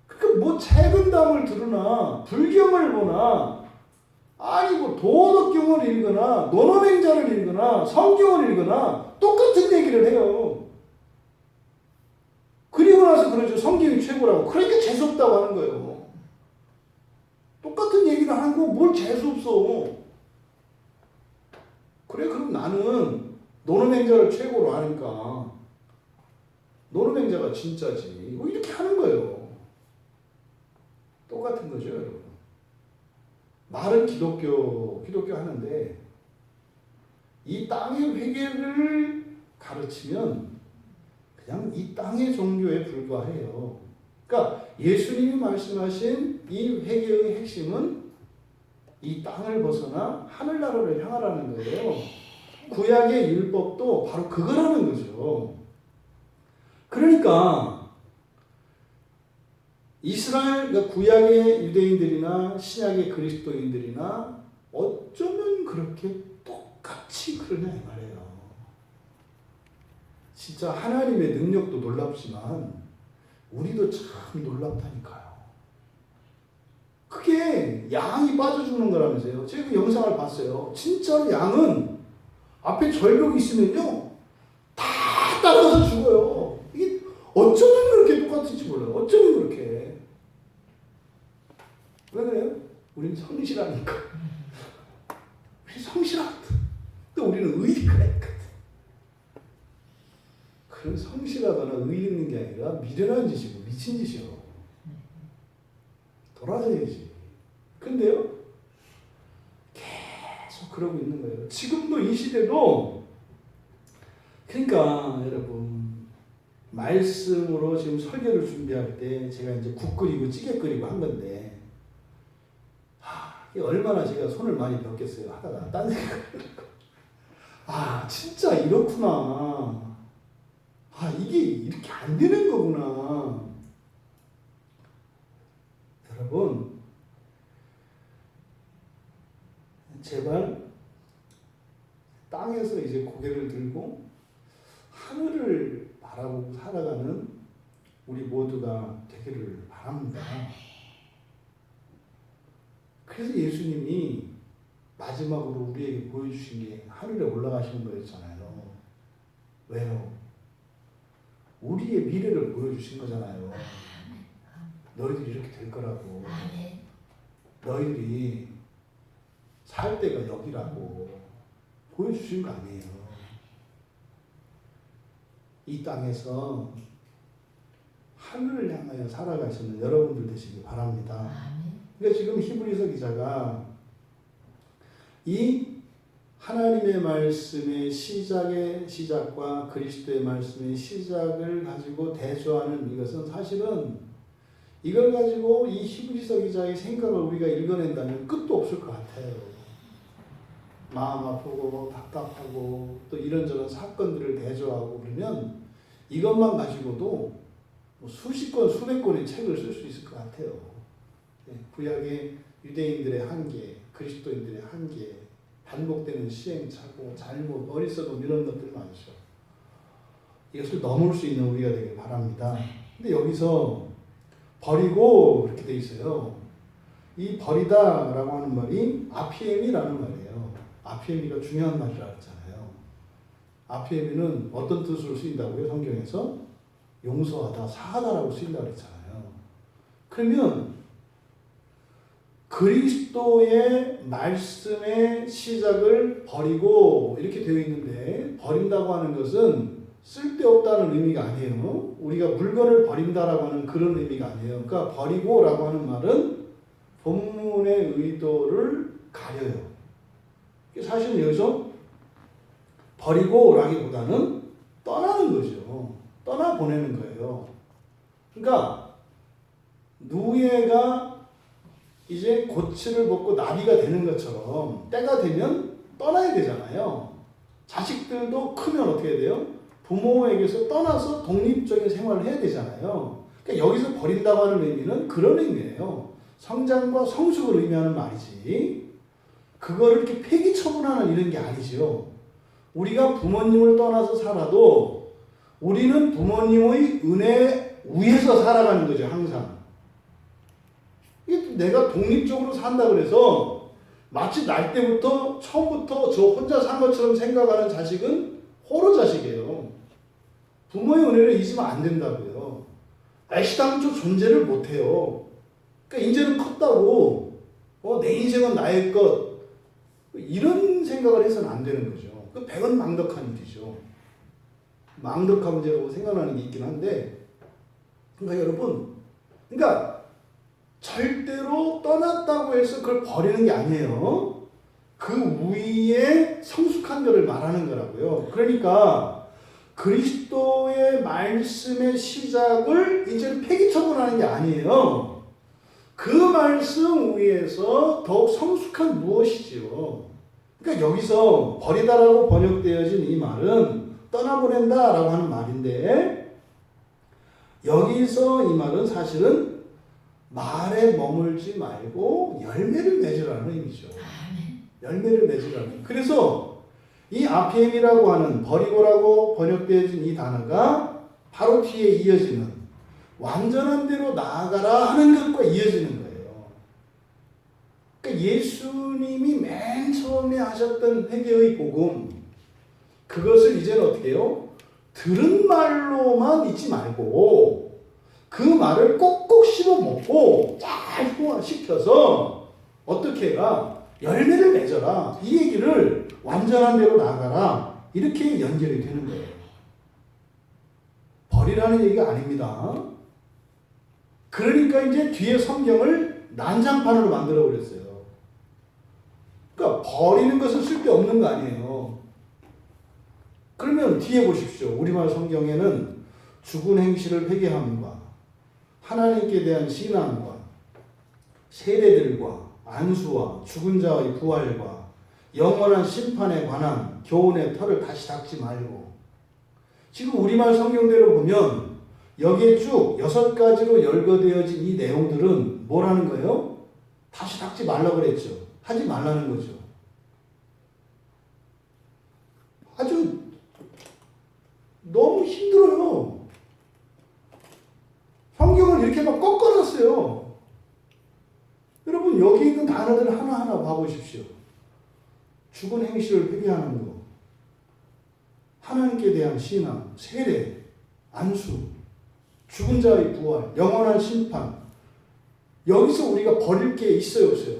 그러니까 뭐 책은담을 들으나 불경을 보나, 아니 뭐 도덕경을 읽거나 논어맹자를 읽거나 성경을 읽거나 똑같은 얘기를 해요. 그리고 나서 그러죠. 성경이 최고라고. 그러니까 재수없다고 하는 거예요. 똑같은 얘기를 하는 거 뭘 재수없어. 그래, 그럼 나는 논어맹자를 최고로 하니까 논어맹자가 진짜지, 뭐 이렇게 하는 거예요. 똑같은 거죠, 여러분. 말은 기독교 하는데 이 땅의 회개를 가르치면 그냥 이 땅의 종교에 불과해요. 그러니까 예수님이 말씀하신 이 회개의 핵심은 이 땅을 벗어나 하늘나라를 향하라는 거예요. 구약의 율법도 바로 그거라는 거죠. 그러니까 이스라엘, 그러니까 구약의 유대인들이나 신약의 그리스도인들이나 어쩌면 그렇게 똑같이 그러냐 이 말이에요. 진짜 하나님의 능력도 놀랍지만 우리도 참 놀랍다니까요. 그게 양이 빠져 죽는 거라면서요. 제가 그 영상을 봤어요. 진짜로 양은 앞에 절벽이 있으면요, 다 따라가서 죽어요. 이게 어쩌면 그렇게 똑같은지 몰라요. 어쩌면 그렇게. 왜 그래요? 우리는 성실하니까. 우리 성실하거든. 또 우리는 의리가 있거든. 그런 성실하거나 의리 있는 게 아니라 미련한 짓이고 미친 짓이요. 돌아다녀야지. 근데요, 계속 그러고 있는 거예요. 지금도 이 시대도. 그러니까 여러분, 말씀으로 지금 설교를 준비할 때 제가 이제 국 끓이고 찌개 끓이고 한 건데, 이게 얼마나 제가 손을 많이 벽겠어요. 하다가 딴 생각을 하고, 진짜 이렇구나. 이게 이렇게 안 되는 거구나. 여러분, 제발 땅에서 이제 고개를 들고 하늘을 바라보고 살아가는 우리 모두가 되기를 바랍니다. 그래서 예수님이 마지막으로 우리에게 보여주신 게 하늘에 올라가시는 거였잖아요. 왜요? 우리의 미래를 보여주신 거잖아요. 너희들이 이렇게 될 거라고. 너희들이 살 때가 여기라고 보여주신 거 아니에요. 이 땅에서 하늘을 향하여 살아가시는 여러분들 되시기 바랍니다. 그러니까 지금 히브리서 기자가 이 하나님의 말씀의 시작의 시작과 그리스도의 말씀의 시작을 가지고 대조하는 이것은 사실은, 이걸 가지고 이 히브리서 기자의 생각을 우리가 읽어낸다면 끝도 없을 것 같아요. 마음 아프고 답답하고 또 이런저런 사건들을 대조하고 그러면 이것만 가지고도 수십 권, 수백 권의 책을 쓸 수 있을 것 같아요. 구약의 유대인들의 한계, 그리스도인들의 한계, 반복되는 시행착오, 잘못, 어리석음 이런 것들 많죠. 이것을 넘을 수 있는 우리가 되길 바랍니다. 근데 여기서 버리고 이렇게 돼 있어요. 이 버리다라고 하는 말이 아피엠이라는 말이에요. 아피엠이가 중요한 말이라 했잖아요. 아피엠이는 어떤 뜻으로 쓰인다고요? 성경에서 용서하다, 사하다라고 쓰인다고 그랬잖아요. 그러면 그리스도의 말씀의 시작을 버리고 이렇게 되어 있는데, 버린다고 하는 것은 쓸데없다는 의미가 아니에요. 우리가 물건을 버린다라고 하는 그런 의미가 아니에요. 그러니까 버리고라고 하는 말은 본문의 의도를 가려요. 사실은 여기서 버리고라기보다는 떠나는 거죠. 떠나보내는 거예요. 그러니까 누에가 이제 고치를 벗고 나비가 되는 것처럼 때가 되면 떠나야 되잖아요. 자식들도 크면 어떻게 돼요? 부모에게서 떠나서 독립적인 생활을 해야 되잖아요. 그러니까 여기서 버린다고 하는 의미는 그런 의미예요. 성장과 성숙을 의미하는 말이지, 그거를 이렇게 폐기 처분하는 이런 게 아니죠. 우리가 부모님을 떠나서 살아도 우리는 부모님의 은혜 위에서 살아가는 거죠, 항상. 내가 독립적으로 산다 그래서 마치 날 때부터 처음부터 저 혼자 산 것처럼 생각하는 자식은 호로 자식이에요. 부모의 은혜를 잊으면 안 된다고요. 애시당초 존재를 못해요. 그러니까 이제는 컸다고 내 인생은 나의 것, 이런 생각을 해서는 안 되는 거죠. 그 백언망덕한 일이죠. 망덕한 문제라고 생각나는 게 있긴 한데, 그러니까 여러분, 그러니까 절대로 떠났다고 해서 그걸 버리는 게 아니에요. 그 위에 성숙한 것을 말하는 거라고요. 그러니까 그리스도의 말씀의 시작을 이제 폐기 처분하는 게 아니에요. 그 말씀 위에서 더욱 성숙한 무엇이지요. 그러니까 여기서 버리다라고 번역되어진 이 말은 떠나보낸다라고 하는 말인데, 여기서 이 말은 사실은 말에 머물지 말고 열매를 맺으라는 의미죠. 열매를 맺으라는. 그래서 이 아피엠이라고 하는 버리고라고 번역되어진 이 단어가 바로 뒤에 이어지는 완전한 대로 나아가라 하는 것과 이어지는 거예요. 그러니까 예수님이 맨 처음에 하셨던 회개의 복음, 그것을 이제는 어떻게 해요? 들은 말로만 잊지 말고 그 말을 꼭꼭 씹어 먹고 잘 소화시켜서 어떻게 해라? 열매를 맺어라. 이 얘기를 완전한 대로 나아가라. 이렇게 연결이 되는 거예요. 버리라는 얘기가 아닙니다. 그러니까 이제 뒤에 성경을 난장판으로 만들어 버렸어요. 그러니까 버리는 것은 쓸데없는 거 아니에요. 그러면 뒤에 보십시오. 우리말 성경에는 죽은 행실을 회개함과 하나님께 대한 신앙과 세례들과 안수와 죽은 자의 부활과 영원한 심판에 관한 교훈의 털을 다시 닦지 말고, 지금 우리말 성경대로 보면 여기에 쭉 6가지로 열거되어진 이 내용들은 뭐라는 거예요? 다시 닦지 말라고 그랬죠. 하지 말라는 거죠. 아주 너무 힘들어요. 성경을 이렇게 막 꺾어놨어요. 여러분, 여기 있는 단어들 하나하나 봐보십시오. 죽은 행실을 회개하는 거, 하나님께 대한 신앙, 세례, 안수, 죽은 자의 부활, 영원한 심판. 여기서 우리가 버릴 게 있어요, 없어요?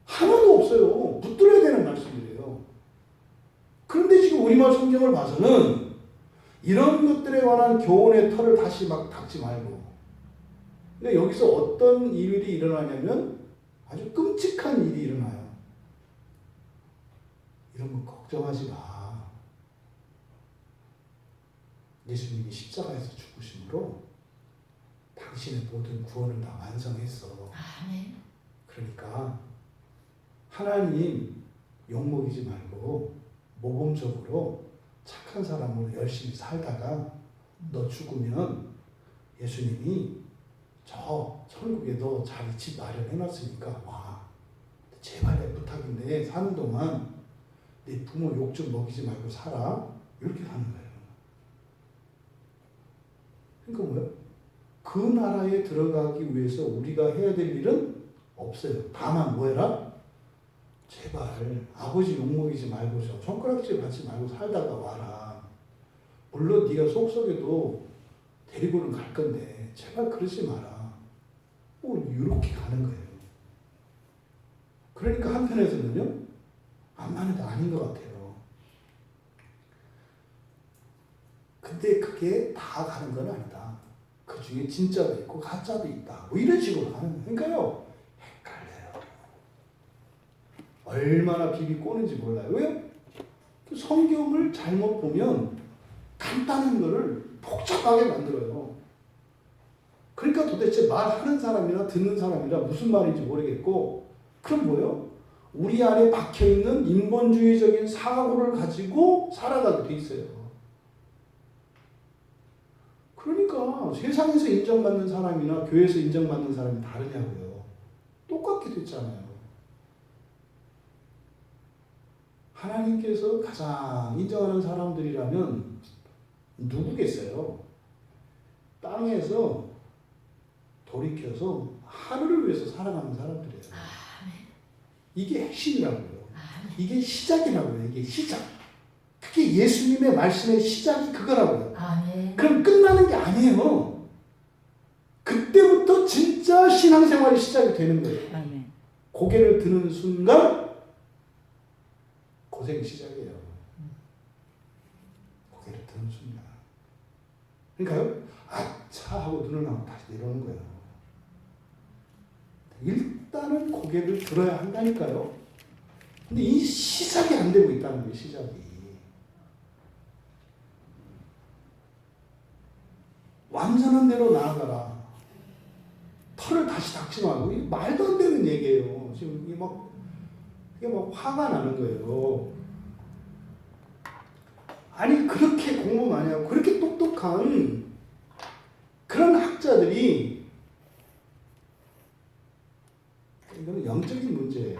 하나도 없어요. 붙들어야 되는 말씀이래요. 그런데 지금 우리말 성경을 봐서는 이런 것들에 관한 교훈의 털을 다시 막 닦지 말고, 그러니까 여기서 어떤 일이 일어나냐면 아주 끔찍한 일이 일어나요. 이런 거 걱정하지 마. 예수님이 십자가에서 죽으심으로 당신의 모든 구원을 다 완성했어. 그러니까 하나님 욕먹이지 말고 모범적으로 착한 사람으로 열심히 살다가 너 죽으면 예수님이 저 천국에 너 자리 집 마련해놨으니까 와. 제발 내 부탁인데 사는 동안 네 부모 욕 좀 먹이지 말고 살아. 이렇게 하는 거예요. 그러니까 뭐예요? 그 나라에 들어가기 위해서 우리가 해야 될 일은 없어요. 다만 뭐해라? 제발 아버지 욕먹이지 말고 손가락질 받지 말고 살다가 와라. 물론 네가 속속에도 데리고는 갈 건데 제발 그러지 마라. 뭐 이렇게 가는 거예요. 그러니까 한편에서는요. 암만 해도 아닌 것 같아요. 근데 그게 다 가는 건 아니다. 그 중에 진짜도 있고 가짜도 있다. 뭐 이런 식으로 가는 거예요. 그러니까요. 헷갈려요. 얼마나 비비 꼬는지 몰라요. 왜요? 성경을 잘못 보면 간단한 거를 복잡하게 만들어요. 그러니까 도대체 말하는 사람이나 듣는 사람이나 무슨 말인지 모르겠고, 그럼 뭐예요? 우리 안에 박혀있는 인본주의적인 사고를 가지고 살아가게 돼 있어요. 그러니까 세상에서 인정받는 사람이나 교회에서 인정받는 사람이 다르냐고요. 똑같게 됐잖아요. 하나님께서 가장 인정하는 사람들이라면 누구겠어요? 땅에서 돌이켜서 하늘을 위해서 살아가는 사람들이에요. 이게 핵심이라고요. 이게 시작이라고요. 이게 시작. 그게 예수님의 말씀의 시작이 그거라고요. 그럼 끝나는 게 아니에요. 그때부터 진짜 신앙생활이 시작이 되는 거예요. 고개를 드는 순간 고생이 시작이에요. 고개를 드는 순간. 그러니까요. 아차 하고 눈을 감고 다시 내려오는 거예요. 일단은 고개를 들어야 한다니까요. 근데 이 시작이 안 되고 있다는 거예요. 시작이. 완전한 대로 나아가라. 털을 다시 닦지 말고. 이게 말도 안 되는 얘기예요. 지금 이게 막 화가 나는 거예요. 아니 그렇게 공부 많이 하고 그렇게 똑똑한 그런 학자들이, 이거는 영적인 문제예요.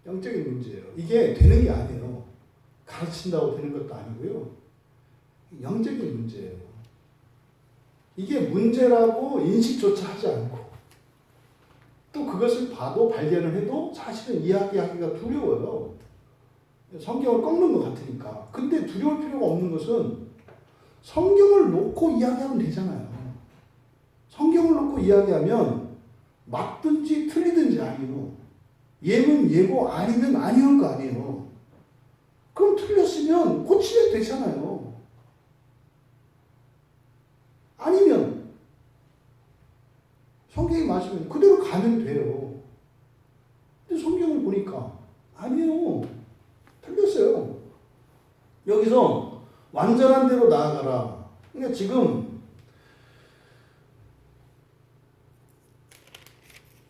영적인 문제예요. 이게 되는 게 아니에요. 가르친다고 되는 것도 아니고요. 영적인 문제예요. 이게 문제라고 인식조차 하지 않고 또 그것을 봐도 발견을 해도 사실은 이야기하기가 두려워요. 성경을 꺾는 것 같으니까. 근데 두려울 필요가 없는 것은 성경을 놓고 이야기하면 되잖아요. 성경을 놓고 이야기하면 맞든지 틀리든지 아니에요. 예면 예고 아니면 아니올 거 아니에요. 그럼 틀렸으면 고치면 되잖아요. 아니면 성경이 맞으면 그대로 가면 돼요. 근데 성경을 보니까 아니에요. 틀렸어요. 여기서 완전한 대로 나아가라. 그러니까 지금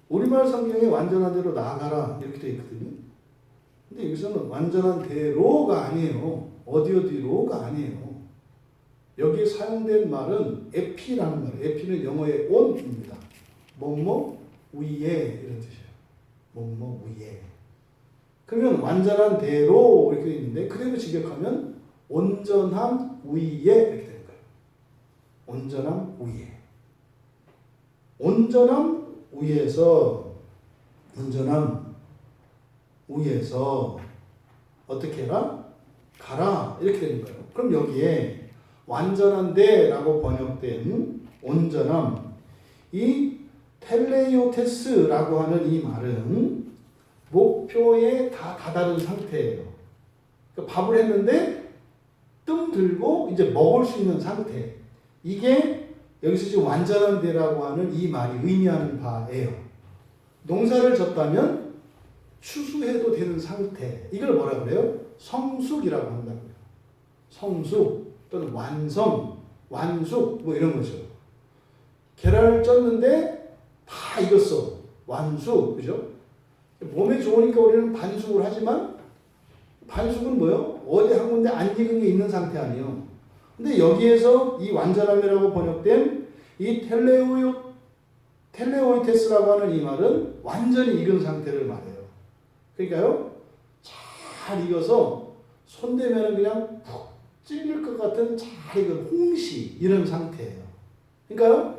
우리말 성경에 완전한 대로 나아가라 이렇게 되어 있거든요. 근데 여기서는 완전한 대로가 아니에요. 어디로가 아니에요. 여기에 사용된 말은 에피라는 말이에요. 에피는 영어의 on입니다. 뭐뭐 위에 이런 뜻이에요. 뭐뭐 위에. 그러면 완전한 대로 이렇게 되어 있는데 그대로 직역하면 온전함 위에 이렇게 되는 거예요. 온전함 위에. 온전함 위에서 어떻게 해라? 가라 이렇게 되는 거예요. 그럼 여기에 완전한데라고 번역된 온전함, 이 텔레이오테스라고 하는 이 말은 목표에 다 다다른 상태예요. 그러니까 밥을 했는데 뜸 들고 이제 먹을 수 있는 상태. 이게 여기서 지금 완전한데라고 하는 이 말이 의미하는 바예요. 농사를 졌다면 추수해도 되는 상태. 이걸 뭐라 그래요? 성숙이라고 한다고요. 성숙 또는 완성, 완숙 뭐 이런 거죠. 계란을 쪘는데 다 익었어. 완숙, 그죠? 몸에 좋으니까 우리는 반숙을 하지만 반숙은 뭐요? 어디 한 군데 안 익은 게 있는 상태 아니에요. 근데 여기에서 이 완전함이라고 번역된 이 텔레오이테스라고 하는 이 말은 완전히 익은 상태를 말해요. 그러니까요, 잘 익어서 손대면 그냥 푹 찔릴 것 같은 잘 익은 홍시 이런 상태예요. 그러니까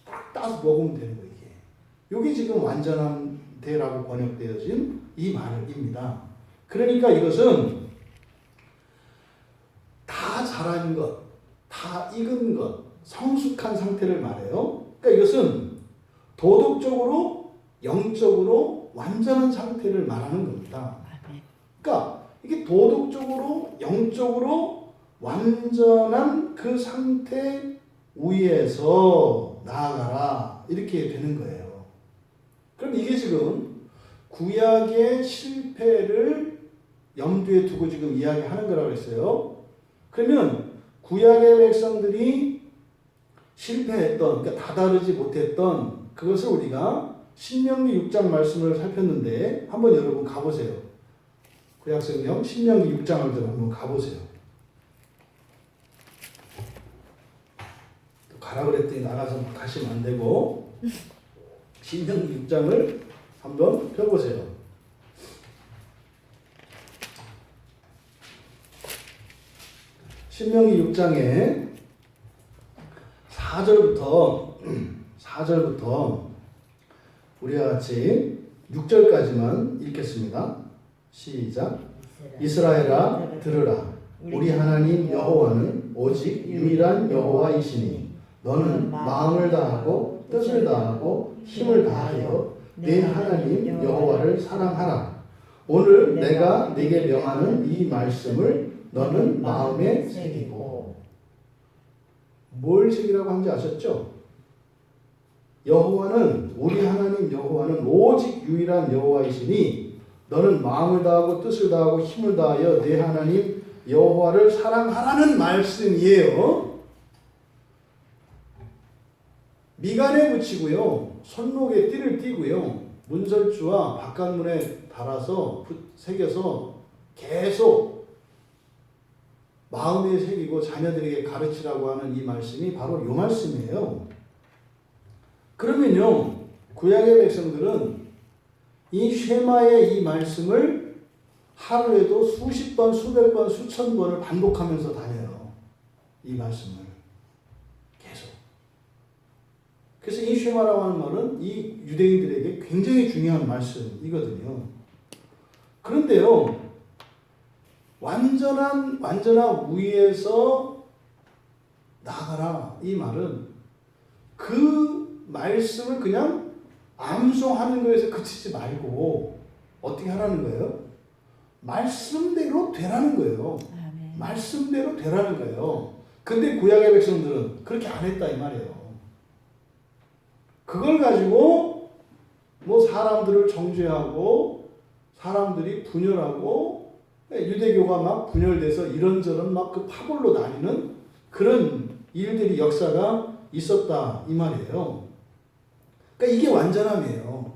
딱 따서 먹으면 되는 거예요. 이게 지금 완전한 대라고 번역되어진 이 말입니다. 그러니까 이것은 다 자란 것, 다 익은 것, 성숙한 상태를 말해요. 그러니까 이것은 도덕적으로, 영적으로 완전한 상태를 말하는 겁니다. 그러니까 이게 도덕적으로, 영적으로 완전한 그 상태 위에서 나아가라 이렇게 되는 거예요. 그럼 이게 지금 구약의 실패를 염두에 두고 지금 이야기하는 거라고 했어요. 그러면 구약의 백성들이 실패했던, 그러니까 다다르지 못했던 그것을 우리가 신명기 6장 말씀을 살폈는데 한번 여러분 가보세요. 구약성경 신명기 6장을 한번 가보세요. 또 가라 그랬더니 나가서 가시면 안 되고 신명기 6장을 한번 펴보세요. 신명기 6장에 4절부터 우리와 같이 6절까지만 읽겠습니다. 시작. 이스라엘아 들으라. 우리 하나님 여호와는 오직 유일한 여호와이시니 너는 마음을 다하고 뜻을 다하고 힘을 다하여 내 하나님 여호와를 사랑하라. 오늘 내가 네게 명하는 이 말씀을 너는 마음에 새기고. 뭘 새기라고 한지 아셨죠? 여호와는 우리 하나님 여호와는 오직 유일한 여호와이시니 너는 마음을 다하고 뜻을 다하고 힘을 다하여 내 하나님 여호와를 사랑하라는 말씀이에요. 미간에 붙이고요. 손목에 띠를 띠고요. 문설주와 바깥문에 달아서 새겨서 계속 마음에 새기고 자녀들에게 가르치라고 하는 이 말씀이 바로 이 말씀이에요. 그러면요, 구약의 백성들은 이 쉐마의 이 말씀을 하루에도 수십 번, 수백 번, 수천 번을 반복하면서 다녀요. 이 말씀을 계속. 그래서 이 쉐마라고 하는 말은 이 유대인들에게 굉장히 중요한 말씀이거든요. 그런데요, 완전한 위에서 나가라 이 말은 그 말씀을 그냥 암송하는 거에서 그치지 말고 어떻게 하라는 거예요? 말씀대로 되라는 거예요. 아멘. 말씀대로 되라는 거예요. 근데 구약의 백성들은 그렇게 안 했다 이 말이에요. 그걸 가지고 뭐 사람들을 정죄하고 사람들이 분열하고 유대교가 막 분열돼서 이런저런 막 그 파벌로 나뉘는 그런 일들이 역사가 있었다 이 말이에요. 그러니까 이게 완전함이에요.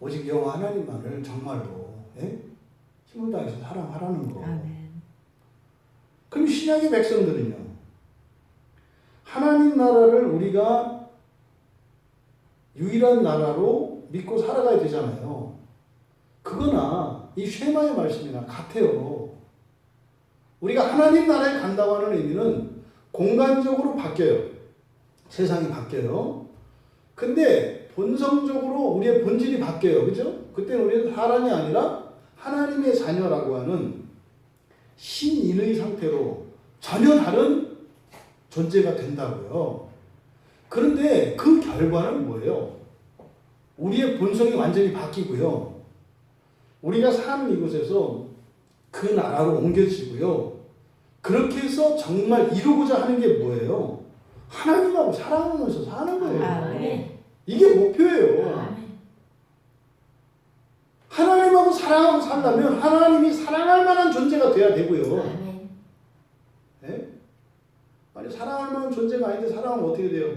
오직 여호와 하나님만을 정말로 힘을 다해서 사랑하라는 거. 아멘. 그럼 신약의 백성들은요. 하나님 나라를 우리가 유일한 나라로 믿고 살아가야 되잖아요. 그거나 이 쉐마의 말씀이나 같아요. 우리가 하나님 나라에 간다고 하는 의미는 공간적으로 바뀌어요. 세상이 바뀌어요. 근데 본성적으로 우리의 본질이 바뀌어요. 그죠? 그때는 우리는 사람이 아니라 하나님의 자녀라고 하는 신인의 상태로 전혀 다른 존재가 된다고요. 그런데 그 결과는 뭐예요? 우리의 본성이 완전히 바뀌고요. 우리가 사는 이곳에서 그 나라로 옮겨지고요. 그렇게 해서 정말 이루고자 하는 게 뭐예요? 하나님하고 사랑하면서 사는 거예요. 아멘. 이게 목표예요. 아멘. 하나님하고 사랑하고 살려면 하나님이 사랑할 만한 존재가 돼야 되고요. 아멘. 네? 아니 사랑할 만한 존재가 아닌데 사랑하면 어떻게 돼요?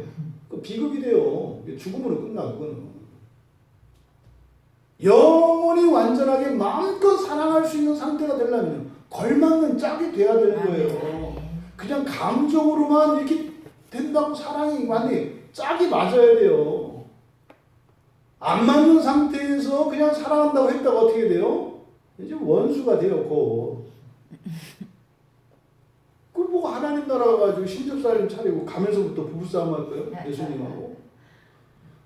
그 비극이 돼요. 죽음으로 끝나 그거는. 영원히 완전하게 마음껏 사랑할 수 있는 상태가 되려면 걸맞는 짝이 돼야 되는 거예요. 그냥 감정으로만 이렇게 된다고 사랑이 완전히 짝이 맞아야 돼요. 안 맞는 상태에서 그냥 사랑한다고 했다가 어떻게 돼요? 이제 원수가 돼요. 곧. 하늘나라 가지고 신접살림 차리고 가면서부터 부부싸움 할 거예요? 예수님하고?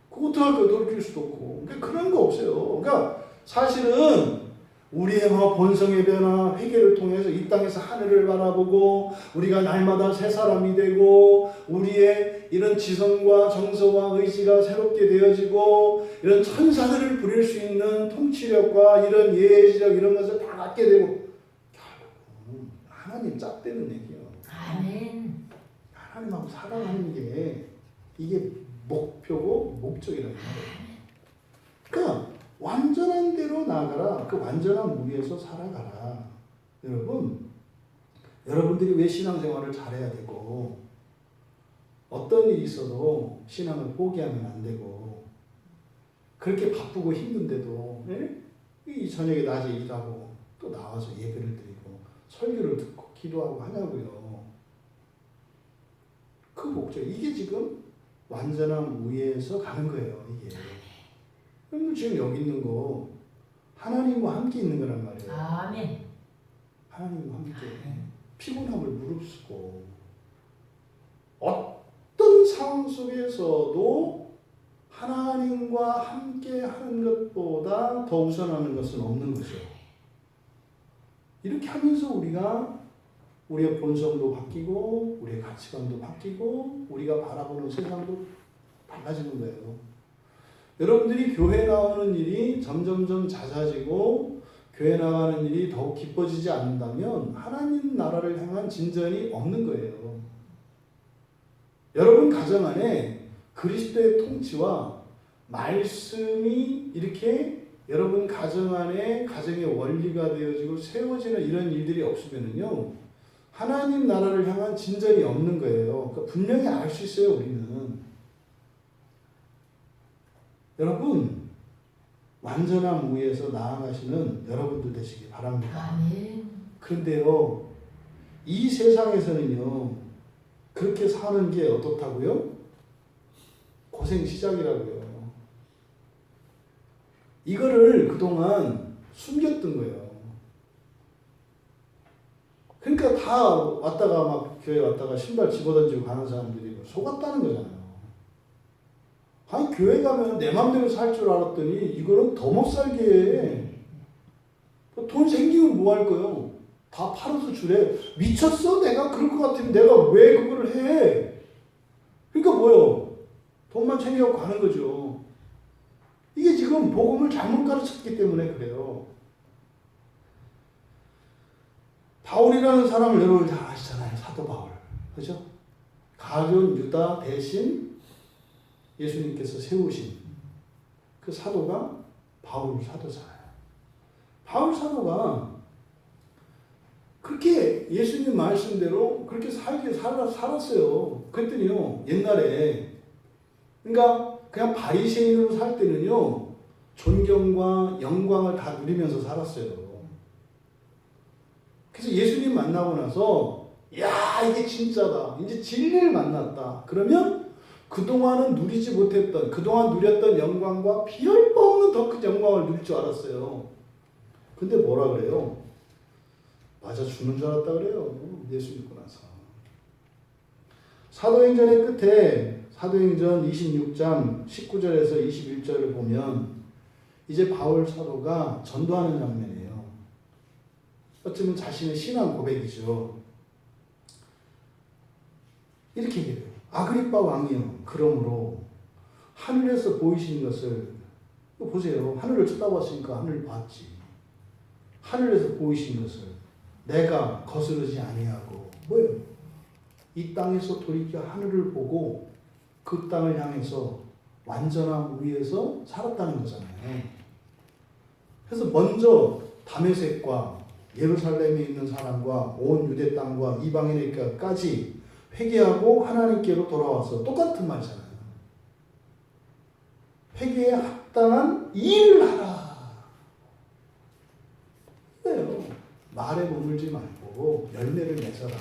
그거 어떡할 거예요? 돌이킬 수도 없고. 그러니까 그런 거 없어요. 그러니까 사실은 우리의 본성의 변화, 회개를 통해서 이 땅에서 하늘을 바라보고 우리가 날마다 새 사람이 되고 우리의 이런 지성과 정서와 의지가 새롭게 되어지고 이런 천사들을 부릴 수 있는 통치력과 이런 예지력 이런 것을 다 갖게 되고 결국은 하나님 짝대는 얘기예요. 아멘. 하나님하고 살아가는 게 이게 목표고 목적이라는 거예요. 그러니까 완전한 대로 나아가라. 그 완전한 무리에서 살아가라. 여러분들이 왜 신앙생활을 잘해야 되고 어떤 일이 있어도 신앙을 포기하면 안 되고 그렇게 바쁘고 힘든데도 이 저녁에 낮에 일하고 또 나와서 예배를 드리고 설교를 듣고 기도하고 하냐고요. 그 목적 이게 지금 완전한 무리에서 가는 거예요. 이게. 그럼 지금 여기 있는 거 하나님과 함께 있는 거란 말이에요. 아멘. 하나님과 함께 피곤함을 무릅쓰고 어떤 상황 속에서도 하나님과 함께 하는 것보다 더 우선하는 것은 없는 거죠. 이렇게 하면서 우리가 우리의 본성도 바뀌고 우리의 가치관도 바뀌고 우리가 바라보는 세상도 달라지는 거예요. 여러분들이 교회 나오는 일이 점점점 잦아지고 교회 나가는 일이 더욱 기뻐지지 않는다면 하나님 나라를 향한 진전이 없는 거예요. 여러분 가정 안에 그리스도의 통치와 말씀이 이렇게 여러분 가정 안에 가정의 원리가 되어지고 세워지는 이런 일들이 없으면요 하나님 나라를 향한 진전이 없는 거예요. 그러니까 분명히 알 수 있어요. 우리는 여러분 완전한 무에서 나아가시는 여러분들 되시기 바랍니다. 아멘. 그런데요 이 세상에서는요 그렇게 사는 게 어떻다고요? 고생 시작이라고요. 이거를 그동안 숨겼던 거예요. 그러니까 다 왔다가 막 교회 왔다가 신발 집어던지고 가는 사람들이 속았다는 거잖아요. 아니 교회 가면 내 맘대로 살 줄 알았더니 이거는 더 못 살게 해. 돈 생기면 뭐 할 거예요? 다 팔아서 주래. 미쳤어? 내가 그럴 것 같으면 내가 왜 그거를 해? 그러니까 뭐요? 돈만 챙겨갖고 가는 거죠. 이게 지금 복음을 잘못 가르쳤기 때문에 그래요. 바울이라는 사람을 여러분 잘 아시잖아요. 사도 바울. 그죠? 가룟 유다 대신 예수님께서 세우신 그 사도가 바울 사도잖아요. 바울 사도가 그렇게 예수님 말씀대로 그렇게 살았어요. 그랬더니요, 옛날에, 그러니까 그냥 바리새인으로 살 때는요, 존경과 영광을 다 누리면서 살았어요. 그래서 예수님 만나고 나서, 야, 이게 진짜다. 이제 진리를 만났다. 그러면 그동안은 누리지 못했던, 그동안 누렸던 영광과 비할 바 없는 더 큰 영광을 누릴 줄 알았어요. 근데 뭐라 그래요? 맞아 죽는 줄 알았다 그래요. 예수 믿고 나서. 사도행전의 끝에 사도행전 26장 19절에서 21절을 보면 이제 바울 사도가 전도하는 장면이에요. 어쩌면 자신의 신앙 고백이죠. 이렇게 얘기해요. 아그리빠 왕이요. 그러므로 하늘에서 보이신 것을 보세요. 하늘을 쳐다봤으니까 하늘을 봤지. 하늘에서 보이신 것을 내가 거스르지 아니하고 뭐예요? 이 땅에서 돌이켜 하늘을 보고 그 땅을 향해서 완전한 위에서 살았다는 거잖아요. 그래서 먼저 다메섹과 예루살렘에 있는 사람과 온 유대 땅과 이방인에게까지 회개하고 하나님께로 돌아와서 똑같은 말이잖아요. 회개에 합당한 일을 하라. 그래요. 말에 머물지 말고 열매를 맺어라.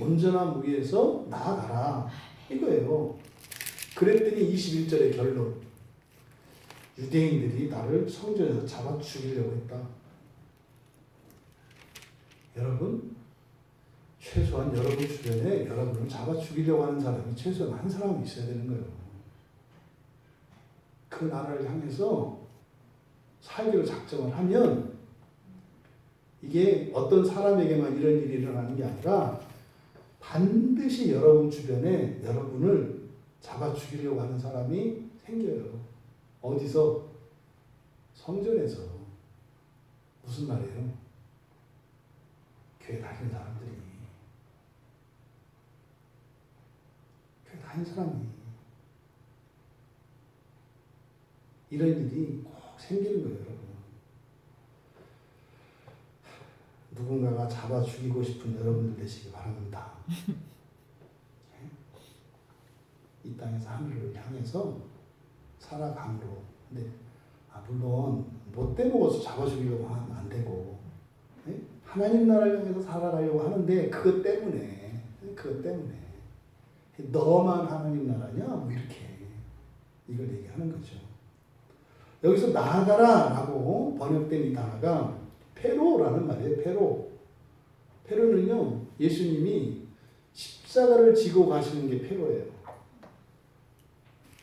온전한 무리에서 나아가라. 이거예요. 그랬더니 21절의 결론. 유대인들이 나를 성전에서 잡아 죽이려고 했다. 여러분, 최소한 여러분 주변에 여러분을 잡아 죽이려고 하는 사람이 최소한 한 사람은 있어야 되는 거예요. 그 나라를 향해서 살기로 작정을 하면 이게 어떤 사람에게만 이런 일이 일어나는 게 아니라 반드시 여러분 주변에 여러분을 잡아 죽이려고 하는 사람이 생겨요. 어디서? 성전에서. 무슨 말이에요? 교회 다니는 사람들이. 교회 다니는 사람이. 이런 일이 꼭 생기는 거예요, 여러분. 누군가가 잡아 죽이고 싶은 여러분들 되시기 바랍니다. 이 땅에서 하늘을 향해서 살아감으로. 근데 물론 못돼 먹어서 잡아 죽이려고 하면 안 되고, 하나님 나라를 향해서 살아가려고 하는데 그것 때문에 너만 하나님 나라냐? 뭐 이렇게 이걸 얘기하는 거죠. 여기서 나아가라라고 번역된 이 단어가 페로라는 말이에요. 페로는요, 예수님이 십자가를 지고 가시는 게 페로예요.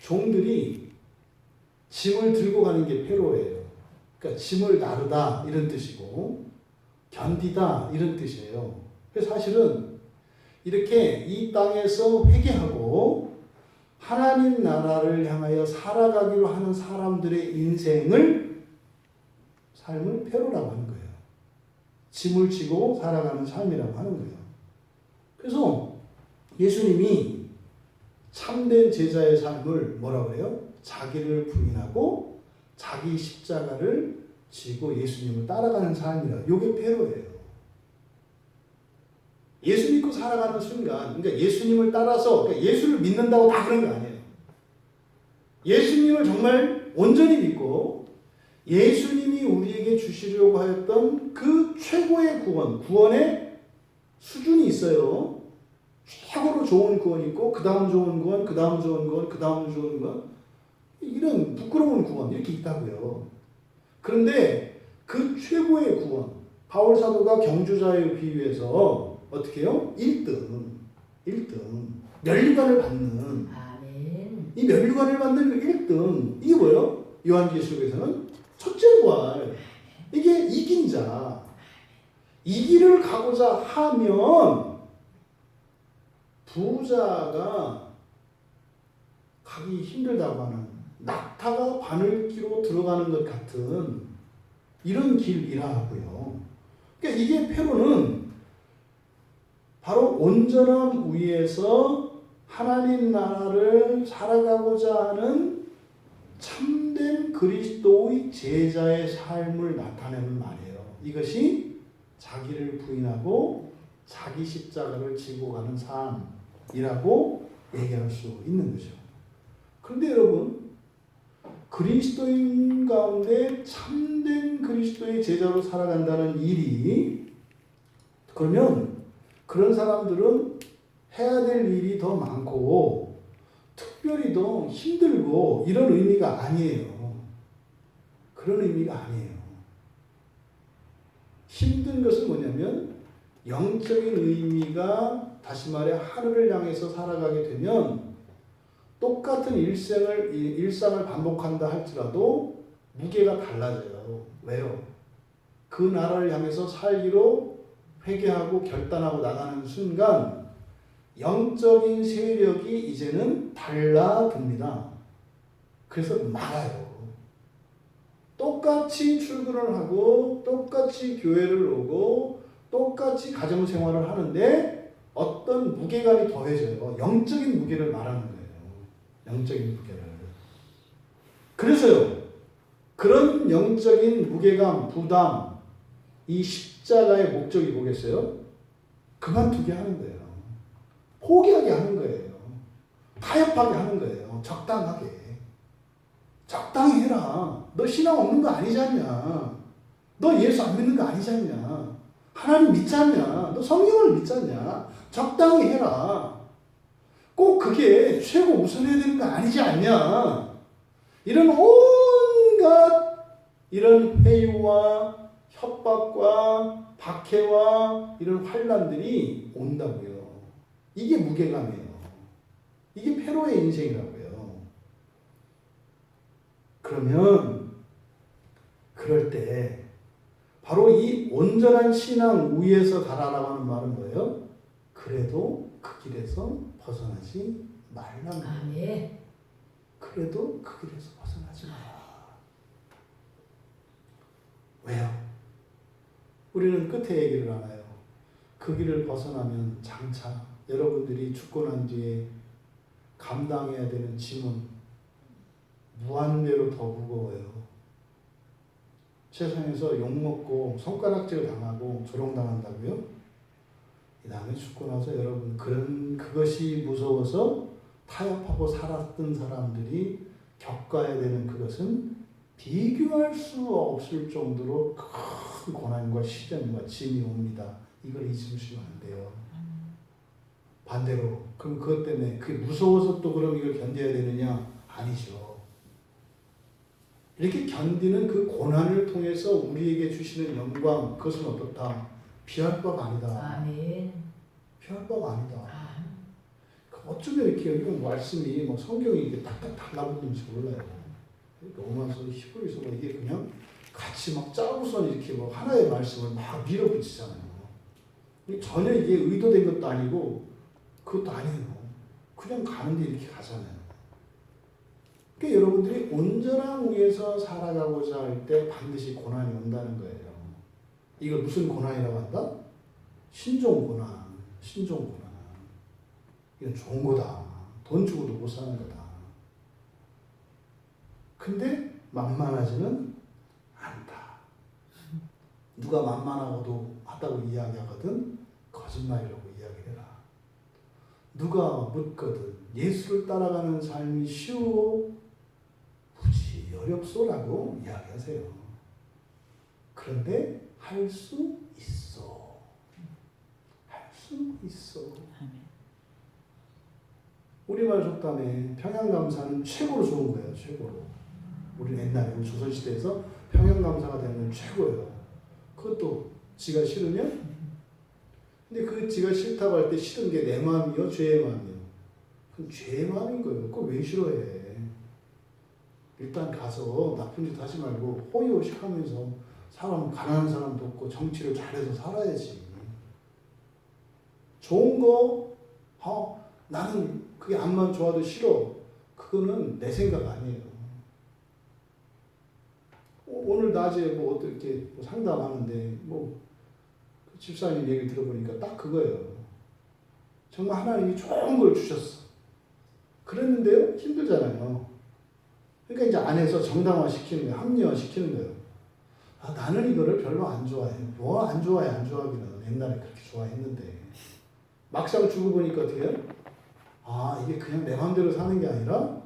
종들이 짐을 들고 가는 게 페로예요. 그러니까 짐을 나르다 이런 뜻이고 견디다 이런 뜻이에요. 그래서 사실은 이렇게 이 땅에서 회개하고 하나님 나라를 향하여 살아가기로 하는 사람들의 삶을 페로라고 하는 거예요. 짐을 지고 살아가는 삶이라고 하는 거예요. 그래서 예수님이 참된 제자의 삶을 뭐라고 해요? 자기를 부인하고 자기 십자가를 지고 예수님을 따라가는 삶이라. 이게 페로예요. 예수 믿고 살아가는 순간, 그러니까 예수님을 따라서, 그러니까 예수를 믿는다고 다 그런 거 아니에요. 예수님을 정말 온전히 믿고 예수님이 우리에게 주시려고 하였던 그 최고의 구원의 수준이 있어요. 최고로 좋은 구원이 있고 그 다음 좋은 구원, 그 다음 좋은 구원, 그 다음 좋은 구원, 이런 부끄러운 구원 이렇게 있다고요. 그런데 그 최고의 구원, 바울 사도가 경주자에 비유해서 어떻게 해요? 1등 면류관을 받는, 아멘. 이 면류관을 받는 그 1등, 이게 뭐예요? 요한계시록에서는 첫째 부활, 이게 이긴 자, 이 길을 가고자 하면 부자가 가기 힘들다고 하는, 낙타가 바늘기로 들어가는 것 같은 이런 길이라고요. 그러니까 이게 페로는 바로 온전함 위에서 하나님 나라를 살아가고자 하는 참된 그리스도의 제자의 삶을 나타내는 말이에요. 이것이 자기를 부인하고 자기 십자가를 지고 가는 삶이라고 얘기할 수 있는 거죠. 그런데 여러분, 그리스도인 가운데 참된 그리스도의 제자로 살아간다는 일이, 그러면 그런 사람들은 해야 될 일이 더 많고 특별히 더 힘들고 이런 의미가 아니에요. 그런 의미가 아니에요. 힘든 것은 뭐냐면 영적인 의미가, 다시 말해 하늘을 향해서 살아가게 되면 똑같은 일상을 반복한다 할지라도 무게가 달라져요. 왜요? 그 나라를 향해서 살기로 회개하고 결단하고 나가는 순간 영적인 세력이 이제는 달라듭니다. 그래서 막아요. 똑같이 출근을 하고 똑같이 교회를 오고 똑같이 가정생활을 하는데 어떤 무게감이 더해져요. 영적인 무게를 말하는 거예요. 영적인 무게를. 그래서요, 그런 영적인 무게감, 부담, 이 십자가의 목적이 뭐겠어요? 그만두게 하는 거예요. 포기하게 하는 거예요. 타협하게 하는 거예요. 적당하게. 적당히 해라. 너 신앙 없는 거 아니지 않냐? 너 예수 안 믿는 거 아니지 않냐? 하나님 믿지 않냐? 너 성경을 믿지 않냐? 적당히 해라. 꼭 그게 최고 우선해야 되는 거 아니지 않냐? 이런 온갖 이런 회유와 협박과 박해와 이런 환난들이 온다고요. 이게 무게감이에요. 이게 페로의 인생이라고요. 그러면 그럴 때 바로 이 온전한 신앙 위에서 가라라고 하는 말은 뭐예요? 그래도 그 길에서 벗어나지 말라는 거예요. 아멘. 그래도 그 길에서 벗어나지 마라. 왜요? 우리는 끝에 얘기를 하나요? 그 길을 벗어나면 장차 여러분들이 죽고 난 뒤에 감당해야 되는 짐은 무한대로 더 무거워요. 세상에서 욕먹고 손가락질 당하고 조롱당한다고요? 이 다음에 죽고 나서 여러분 그것이 무서워서 타협하고 살았던 사람들이 겪어야 되는 그것은 비교할 수 없을 정도로 큰 고난과 시련과 짐이 옵니다. 이걸 잊으시면 안 돼요. 반대로 그럼 그것 때문에 그게 무서워서 또 그럼 이걸 견뎌야 되느냐? 아니죠. 이렇게 견디는 그 고난을 통해서 우리에게 주시는 영광, 그것은 어떻다? 비할 바가 아니다. 아멘. 비할 바가 아니다. 아. 어쩌면 이렇게 이런 말씀이 뭐 성경이 이렇게 딱딱 달라붙는지 몰라요. 로마서, 히브리서 이게 그냥 같이 막 짜고선 이렇게 뭐 하나의 말씀을 막 밀어붙이잖아요. 전혀 이게 의도된 것도 아니고 그것도 아니에요. 그냥 가는데 이렇게 가잖아요. 그러니까 여러분들이 온전한 위에서 살아가고자 할 때 반드시 고난이 온다는 거예요. 이걸 무슨 고난이라고 한다? 신종 고난, 신종 고난. 이건 좋은 거다. 돈 주고도 못 사는 거다. 근데 만만하지는 않다. 누가 만만하고도 하다고 이야기하거든 거짓말이라고 이야기를 해라. 누가 묻거든 예수를 따라가는 삶이 쉬워 굳이 어렵소라고 이야기하세요. 그런데 할 수 있어. 할 수 있어. 우리말 속담에 평양감사는 최고로 좋은 거예요. 최고로. 우리 옛날에 조선시대에서 평양감사가 되는 건 최고예요. 그것도 지가 싫으면? 근데 그 지가 싫다고 할 때 싫은 게 내 마음이요? 죄의 마음이요? 그건 죄의 마음인 거예요. 그거 왜 싫어해? 일단 가서 나쁜 짓 하지 말고 호의호식하면서 사람 가난한 사람도 없고 정치를 잘해서 살아야지. 좋은 거 나는 그게 암만 좋아도 싫어. 그거는 내 생각 아니에요. 오늘 낮에 뭐 어떻게 상담하는데 집사님 얘기 들어보니까 딱 그거예요. 정말 하나님이 좋은 걸 주셨어. 그랬는데요 힘들잖아요. 그러니까 이제 안에서 정당화시키는 거예요. 합리화시키는 거예요. 나는 이거를 별로 안 좋아해. 뭐 안 좋아해 안 좋아하기는 옛날에 그렇게 좋아했는데 막상 주고 보니까 어떻게 해요? 이게 그냥 내 마음대로 사는 게 아니라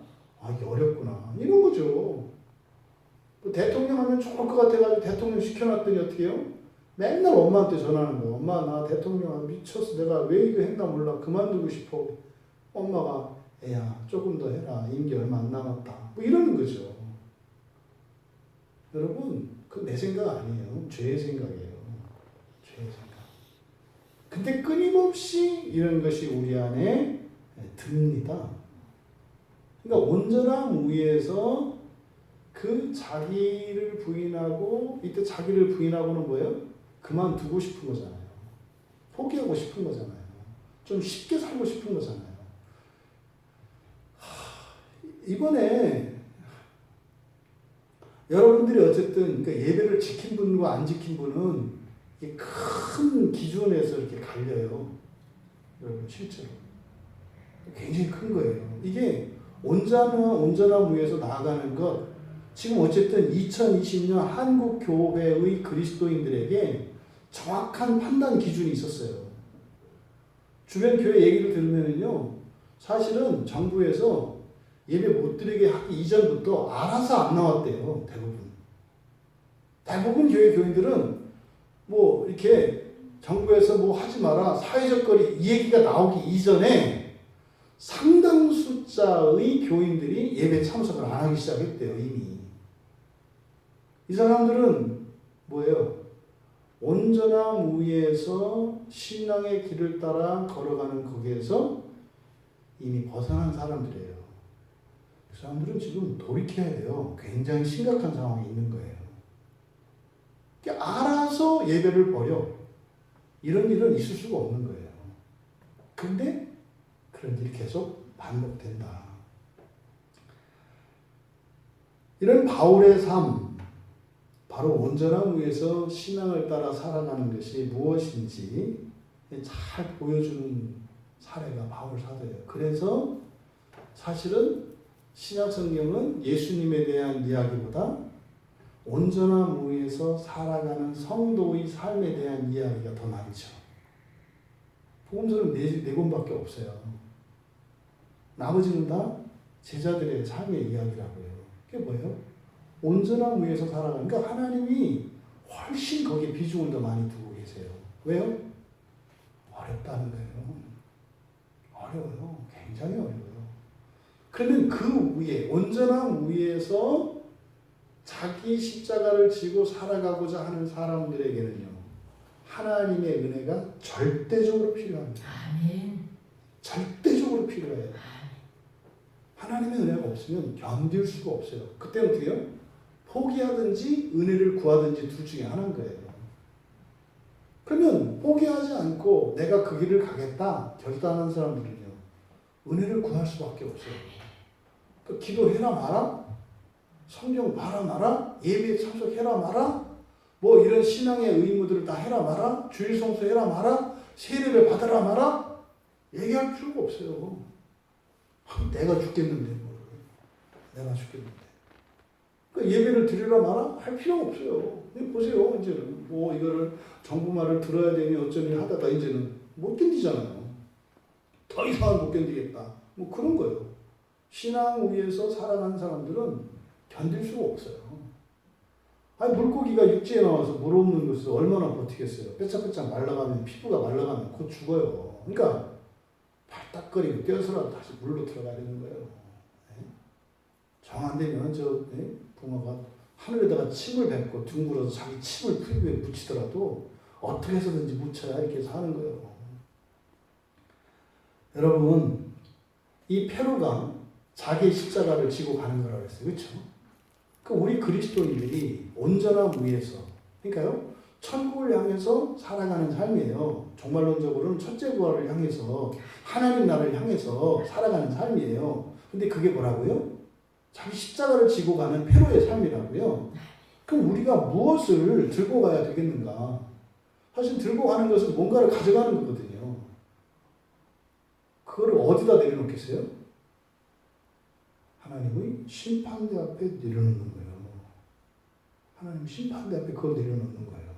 이게 어렵구나. 이런 거죠. 대통령 하면 좋을 것 같아가지고 대통령 시켜놨더니 어떻게 해요? 맨날 엄마한테 전화하는 거예요. 엄마 나 대통령 미쳤어. 내가 왜 이거 했나 몰라. 그만두고 싶어. 엄마가 애야 조금 더 해라. 임기 얼마 안 남았다. 이러는 거죠. 여러분 그건 내 생각 아니에요. 죄의 생각이에요. 죄의 생각. 근데 끊임없이 이런 것이 우리 안에 듭니다. 그러니까 온전함 위에서 그 자기를 부인하고 이때 자기를 부인하고는 뭐예요? 그만두고 싶은 거잖아요. 포기하고 싶은 거잖아요. 좀 쉽게 살고 싶은 거잖아요. 이번에 여러분들이 어쨌든 그러니까 예배를 지킨 분과 안 지킨 분은 큰 기준에서 이렇게 갈려요. 여러분 실제로 굉장히 큰 거예요. 이게 온전함 위에서 나아가는 것. 지금 어쨌든 2020년 한국 교회의 그리스도인들에게 정확한 판단 기준이 있었어요. 주변 교회 얘기를 들으면요, 사실은 정부에서 예배 못 드리게 하기 이전부터 알아서 안 나왔대요. 대부분 교회 교인들은 이렇게 정부에서 하지 마라 사회적 거리 이 얘기가 나오기 이전에 상당 숫자의 교인들이 예배 참석을 안 하기 시작했대요. 이미 이 사람들은 뭐예요? 온전함 위에서 신앙의 길을 따라 걸어가는 거기에서 이미 벗어난 사람들이에요. 그 사람들은 지금 돌이켜야 돼요. 굉장히 심각한 상황이 있는 거예요. 알아서 예배를 버려. 이런 일은 있을 수가 없는 거예요. 근데 그런 일이 계속 반복된다. 이런 바울의 삶, 바로 온전함 위에서 신앙을 따라 살아가는 것이 무엇인지 잘 보여주는 사례가 바울 사도예요. 그래서 사실은 신약 성경은 예수님에 대한 이야기보다 온전함 위에서 살아가는 성도의 삶에 대한 이야기가 더 많죠. 복음서는 네 권밖에 없어요. 나머지는 다 제자들의 삶의 이야기라고요. 그게 뭐예요? 온전함 위에서 살아가는, 그러니까 하나님이 훨씬 거기에 비중을 더 많이 두고 계세요. 왜요? 어렵다는 거예요. 어려워요. 굉장히 어려워요. 그러면 그 위에, 온전함 위에서 자기 십자가를 지고 살아가고자 하는 사람들에게는요, 하나님의 은혜가 절대적으로 필요합니다. 아멘. 절대적으로 필요해요. 하나님의 은혜가 없으면 견딜 수가 없어요. 그때는 어떻게 해요? 포기하든지 은혜를 구하든지 둘 중에 하나인 거예요. 그러면 포기하지 않고 내가 그 길을 가겠다 결단한 사람들은요, 은혜를 구할 수밖에 없어요. 그 기도해라 마라, 성경 봐라 마라, 예배에 참석해라 마라, 뭐 이런 신앙의 의무들을 다 해라 마라, 주일 성수해라 마라, 세례를 받아라 마라, 얘기할 필요가 없어요. 내가 죽겠는데 뭐, 내가 죽겠는데. 그러니까 예배를 드리라 마라 할 필요가 없어요. 보세요. 이제는 뭐 이거를 정부 말을 들어야 되니 어쩌니 하다가 이제는 못 견디잖아요. 더 이상은 못 견디겠다. 뭐 그런 거예요. 신앙 위에서 살아가는 사람들은 견딜 수가 없어요. 아니 물고기가 육지에 나와서 물 없는 곳에서 얼마나 버티겠어요. 뼈짝뼈짝 말라가면, 피부가 말라가면 곧 죽어요. 그러니까 발딱거리고 뛰어서라도 다시 물로 들어가야 되는 거예요. 네? 정 안 되면 붕어가 하늘에다가 침을 뱉고 둥글어서 자기 침을 피부에 묻히더라도 어떻게 해서든지 묻혀야 이렇게 사는 거예요. 여러분, 이 페루가 자기 십자가를 지고 가는 거라고 했어요. 그렇죠? 그 우리 그리스도인들이 온전함 위에서, 그러니까요, 천국을 향해서 살아가는 삶이에요. 종말론적으로는 첫째 부활을 향해서, 하나님 나라를 향해서 살아가는 삶이에요. 근데 그게 뭐라고요? 자기 십자가를 지고 가는 페루의 삶이라고요. 그럼 우리가 무엇을 들고 가야 되겠는가? 사실 들고 가는 것은 뭔가를 가져가는 거거든요. 그거를 어디다 내려놓겠어요? 하나님의 심판대 앞에 내려놓는 거예요. 하나님 심판대 앞에 그걸 내려놓는 거예요.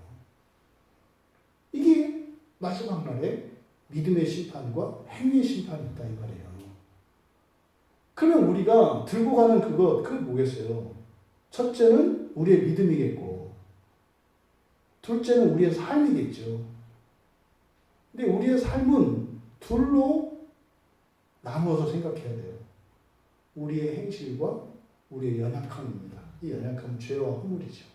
이게 마지막 날에 믿음의 심판과 행위의 심판이 있다 이 말이에요. 그러면 우리가 들고 가는 그게 뭐겠어요? 첫째는 우리의 믿음이겠고, 둘째는 우리의 삶이겠죠. 근데 우리의 삶은 둘로 나누어서 생각해야 돼요. 우리의 행실과 우리의 연약함입니다. 이 연약함은 죄와 허물이죠.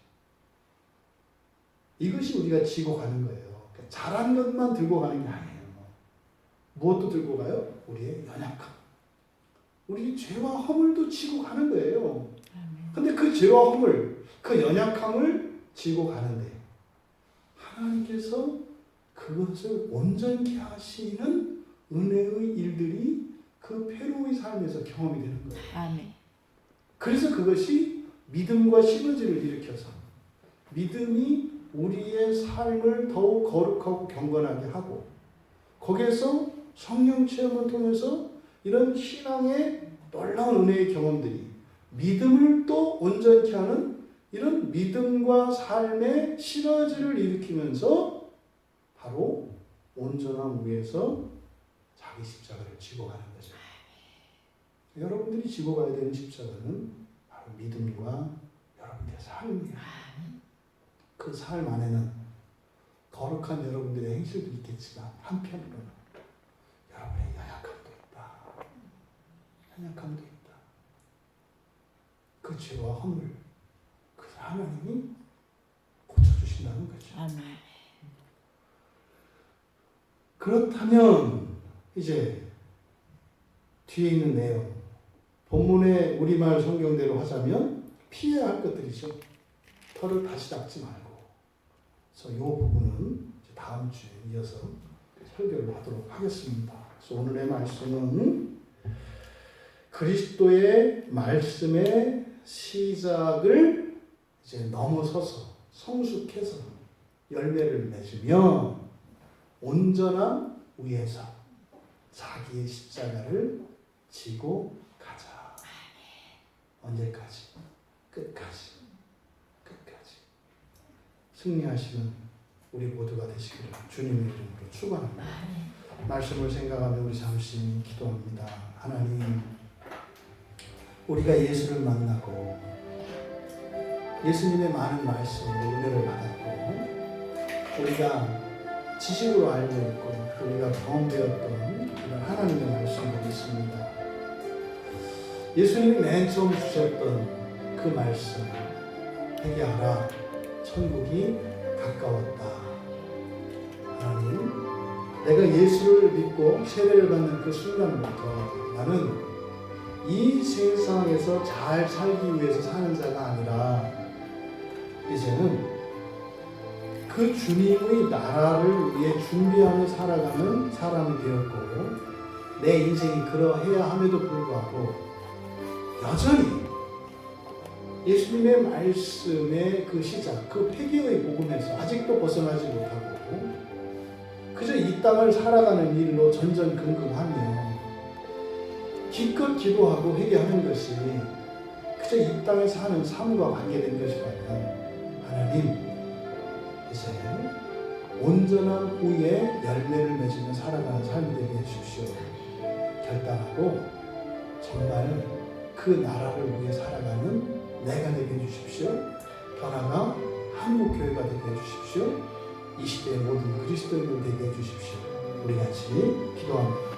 이것이 우리가 지고 가는 거예요. 그러니까 잘한 것만 들고 가는 게 아니에요. 무엇도 들고 가요? 우리의 연약함. 우리 죄와 허물도 지고 가는 거예요. 근데 그 죄와 허물, 그 연약함을 지고 가는데 하나님께서 그것을 온전케 하시는 은혜의 일들이 그 페루의 삶에서 경험이 되는 거예요. 아멘. 그래서 그것이 믿음과 시너지를 일으켜서 믿음이 우리의 삶을 더욱 거룩하고 경건하게 하고, 거기에서 성령 체험을 통해서 이런 신앙의 놀라운 은혜의 경험들이 믿음을 또 온전케 하는 이런 믿음과 삶의 시너지를 일으키면서 바로 온전함 위에서 자기 십자가를 지고 가는 거죠. 여러분들이 지고 가야 되는 십자가는 바로 믿음과 여러분들의 삶이에요. 그 삶 안에는 거룩한 여러분들의 행실도 있겠지만 한편으로는 여러분의 연약함도 있다. 연약함도 있다. 그 죄와 허물, 그 하나님이 고쳐주신다는 거죠. 아멘. 그렇다면 이제 뒤에 있는 내용, 본문의 우리말 성경대로 하자면 피해야 할 것들이죠. 털을 다시 닦지 말고. 그래서 이 부분은 다음 주에 이어서 설교를 하도록 하겠습니다. 그래서 오늘의 말씀은 그리스도의 말씀의 시작을 이제 넘어서서 성숙해서 열매를 맺으며 온전한 우에서 자기의 십자가를 지고 가자. 언제까지? 끝까지. 승리하시는 우리 모두가 되시기를 주님의 이름으로 축원합니다. 말씀을 생각하며 우리 잠시 기도합니다. 하나님, 우리가 예수를 만나고 예수님의 많은 말씀으로 은혜를 받았고 우리가 지식으로 알고 있고 우리가 경험되었던 이런 하나님의 말씀들이 있습니다. 예수님이 맨 처음 주셨던 그 말씀, 회개하라, 천국이 가까웠다. 하나님, 내가 예수를 믿고 세례를 받는 그 순간부터 나는 이 세상에서 잘 살기 위해서 사는 자가 아니라 이제는 그 주님의 나라를 위해 준비하며 살아가는 사람이 되었고 내 인생이 그러해야 함에도 불구하고 여전히 예수님의 말씀의 그 시작, 그 폐기의 복음에서 아직도 벗어나지 못하고 그저 이 땅을 살아가는 일로 전전긍긍하며 기껏 기도하고 회개하는 것이 그저 이 땅에 사는 삶과 관계된 것이라면 하나님, 이제 온전한 후에 열매를 맺으며 살아가는 삶이 되게 해주십시오. 결단하고 정말 그 나라를 위해 살아가는 내가 되게 해주십시오. 더 나아가 한국교회가 되게 해주십시오. 이 시대의 모든 그리스도인을 되게 해주십시오. 우리 같이 기도합니다.